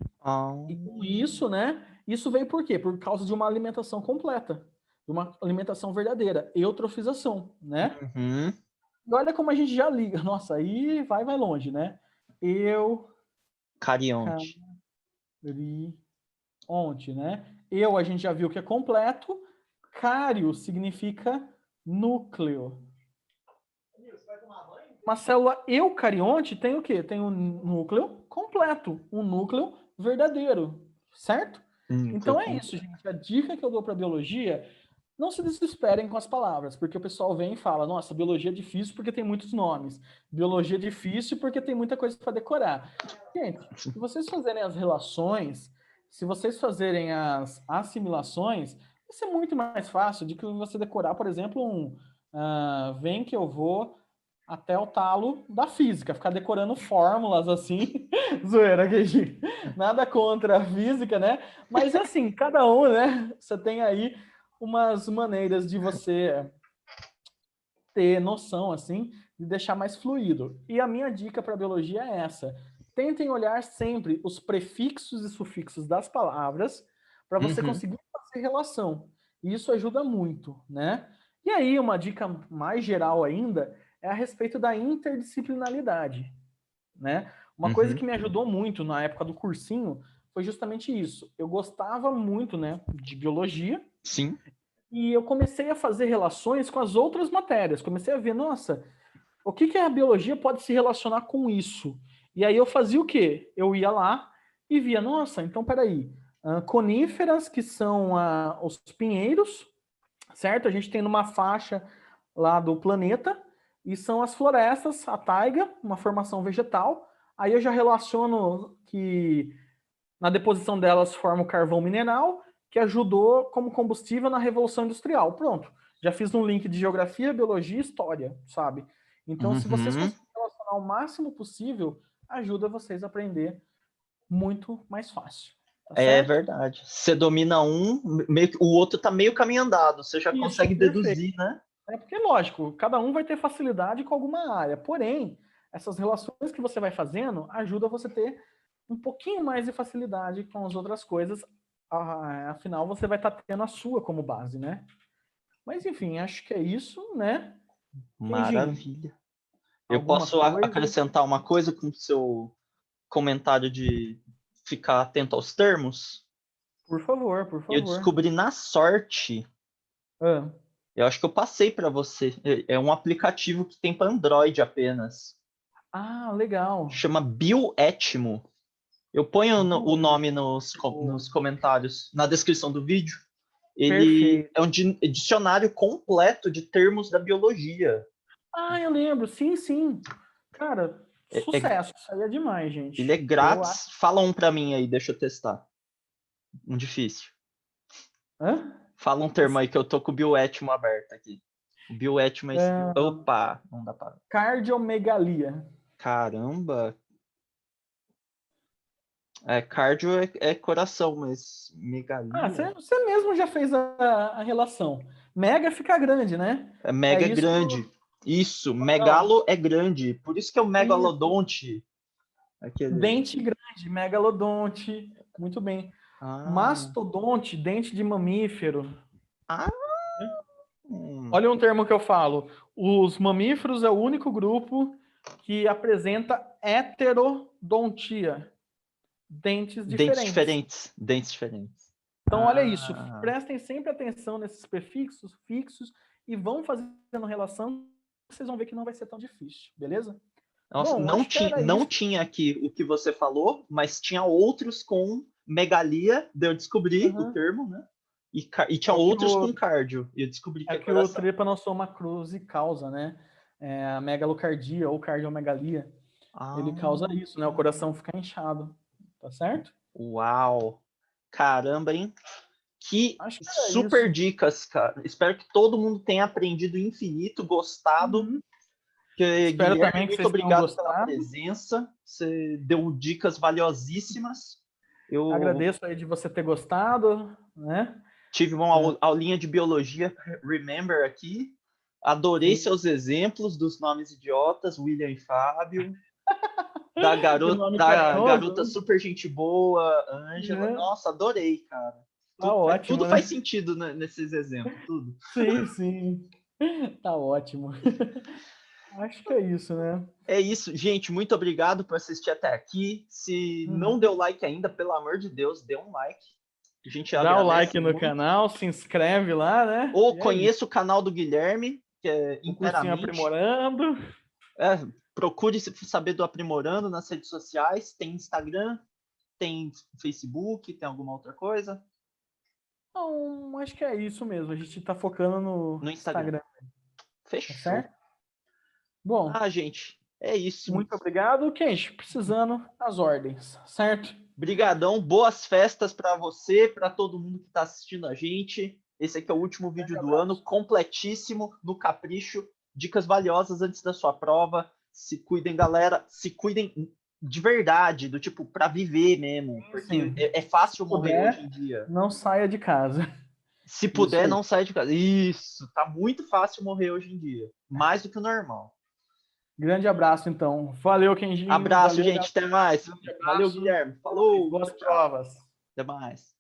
E com isso, né? Isso veio por quê? Por causa de uma alimentação completa, de uma alimentação verdadeira, eutrofização, né? E olha como a gente já liga. Nossa, aí vai longe, né? Carionte. Carionte, né? A gente já viu que é completo. Cário significa núcleo. Uma célula eucarionte tem o quê? Tem um núcleo completo, um núcleo verdadeiro, certo? Então é isso, gente. A dica que eu dou para biologia, não se desesperem com as palavras, porque o pessoal vem e fala: nossa, biologia é difícil porque tem muitos nomes. Biologia é difícil porque tem muita coisa para decorar. Gente, se vocês fazerem as relações, se vocês fazerem as assimilações, vai ser muito mais fácil do que você decorar, por exemplo, vem que eu vou até o talo da física, ficar decorando fórmulas assim, zoeira, que nada contra a física, né? Mas assim, cada um, né? Você tem aí umas maneiras de você ter noção, assim, de deixar mais fluido. E a minha dica para biologia é essa: tentem olhar sempre os prefixos e sufixos das palavras para você Uhum. conseguir fazer relação. E isso ajuda muito, né? E aí, uma dica mais geral ainda é a respeito da interdisciplinaridade, né? Uma coisa Uhum. que me ajudou muito na época do cursinho foi justamente isso. Eu gostava muito, né, de biologia, Sim. e eu comecei a fazer relações com as outras matérias. Comecei a ver, nossa, o que que a biologia pode se relacionar com isso? E aí eu fazia o quê? Eu ia lá e via, nossa, então peraí, coníferas, que são os pinheiros, certo? A gente tem numa faixa lá do planeta, e são as florestas, a taiga, uma formação vegetal. Aí eu já relaciono que na deposição delas forma o carvão mineral, que ajudou como combustível na Revolução Industrial. Pronto. Já fiz um link de geografia, biologia e história, sabe? Então, se vocês Uhum. conseguirem relacionar o máximo possível, ajuda vocês a aprender muito mais fácil. Tá É certo? verdade. Você domina um, meio que, o outro tá meio caminho andado. Você já Isso, consegue perfeito. deduzir, né? É porque, lógico, cada um vai ter facilidade com alguma área. Porém, essas relações que você vai fazendo ajuda você a ter um pouquinho mais de facilidade com as outras coisas. Afinal, você vai estar tendo a sua como base, né? Mas, enfim, acho que é isso, né? Kenjin, Maravilha. Eu alguma posso coisa? acrescentar uma coisa com o seu comentário de ficar atento aos termos? Por favor, por Eu favor. descobri na sorte, Ah, eu acho que eu passei para você. É um aplicativo que tem para Android apenas. legal. Chama Bioetimo. Eu ponho o Viu? nome nos comentários, na descrição do vídeo. Ele Perfeito. é um dicionário completo de termos da biologia. Eu lembro. Sim, sim. Cara, É- é- sucesso. Isso aí é demais, ele é gente. Eu acho. grátis. Fala um para mim aí, deixa eu testar. Um difícil. Hã? Fala um termo aí que eu tô com o bioétimo aberto aqui. O bioétimo é esse. Ah, Opa, não dá para. Cardiomegalia. Caramba. Cardio é coração, mas megalia Você mesmo já fez a relação. Mega fica grande, né? é É mega isso. grande. Isso, Não, megalo é grande. Por isso que é o isso. megalodonte. Aquele. Dente grande, megalodonte. Muito bem. Ah, Mastodonte, dente de mamífero. ah, hum. Olha um termo que eu falo. Os mamíferos é o único grupo que apresenta heterodontia, dentes Dentes diferentes. diferentes. Dentes diferentes. Então, olha isso. Ah, Prestem sempre atenção nesses prefixos, fixos e vão fazendo relação. Vocês vão ver que não vai ser tão difícil, beleza? nossa, Bom, acho que era não isso. tinha aqui o que você falou, mas tinha outros com megalia, daí eu descobri o Uhum. termo, né? E tinha É o que outros o, com cardio, e eu descobri que é é que o coração. Trypanosoma cruzi causa, né? A megalocardia ou cardiomegalia. Ele Ah, causa isso, né? O coração fica inchado. Tá certo? uau! Caramba, hein? Que Acho que era super isso. dicas, cara. Espero que todo mundo tenha aprendido infinito, gostado. Uhum. Espero Guilherme, também que muito vocês tenham obrigado pela gostado. presença. Você deu dicas valiosíssimas. Eu Agradeço aí de você ter gostado, né? tive uma aulinha de biologia, remember aqui. Adorei Sim. seus exemplos dos nomes idiotas, William e Fábio, Que nome da garota carinhoso, super gente boa, Ângela. né? Nossa, adorei, cara. Tá Tudo ótimo, faz né? sentido nesses exemplos, tudo. Sim, sim. Tá ótimo. Acho que é isso, né? É isso, gente. Muito obrigado por assistir até aqui. Se não Uhum. deu like ainda, pelo amor de Deus, dê um like. A gente Dá o agradece like no muito. canal, se inscreve lá, né? Ou E é isso. conheça o canal do Guilherme, que é O cursinho inteiramente. aprimorando. É, procure saber do Aprimorando nas redes sociais. Tem Instagram, tem Facebook, tem alguma outra coisa? Não, acho que é isso mesmo. A gente tá focando no No Instagram. Instagram, tá Fechou. certo? Bom, Ah, gente, é isso. muito obrigado. Kenji, precisando, as ordens, certo? Brigadão, boas festas para você, para todo mundo que está assistindo a gente. Esse aqui é o último Grande vídeo do ano, abraço. completíssimo, no capricho. Dicas valiosas antes da sua prova. Se cuidem, galera. Se cuidem de verdade, do tipo, para viver mesmo. Porque Sim, é se fácil morrer hoje puder, em dia. não saia de casa. Se Isso puder, aí. não saia de casa. Isso, tá muito fácil morrer hoje em dia. Mais do que o normal. Grande abraço, então. Valeu, Kenjinho. Abraço, Valeu, gente. Até mais. grande Valeu, abraço. Guilherme. Falou. Boas Tchau, tchau. provas. Até mais.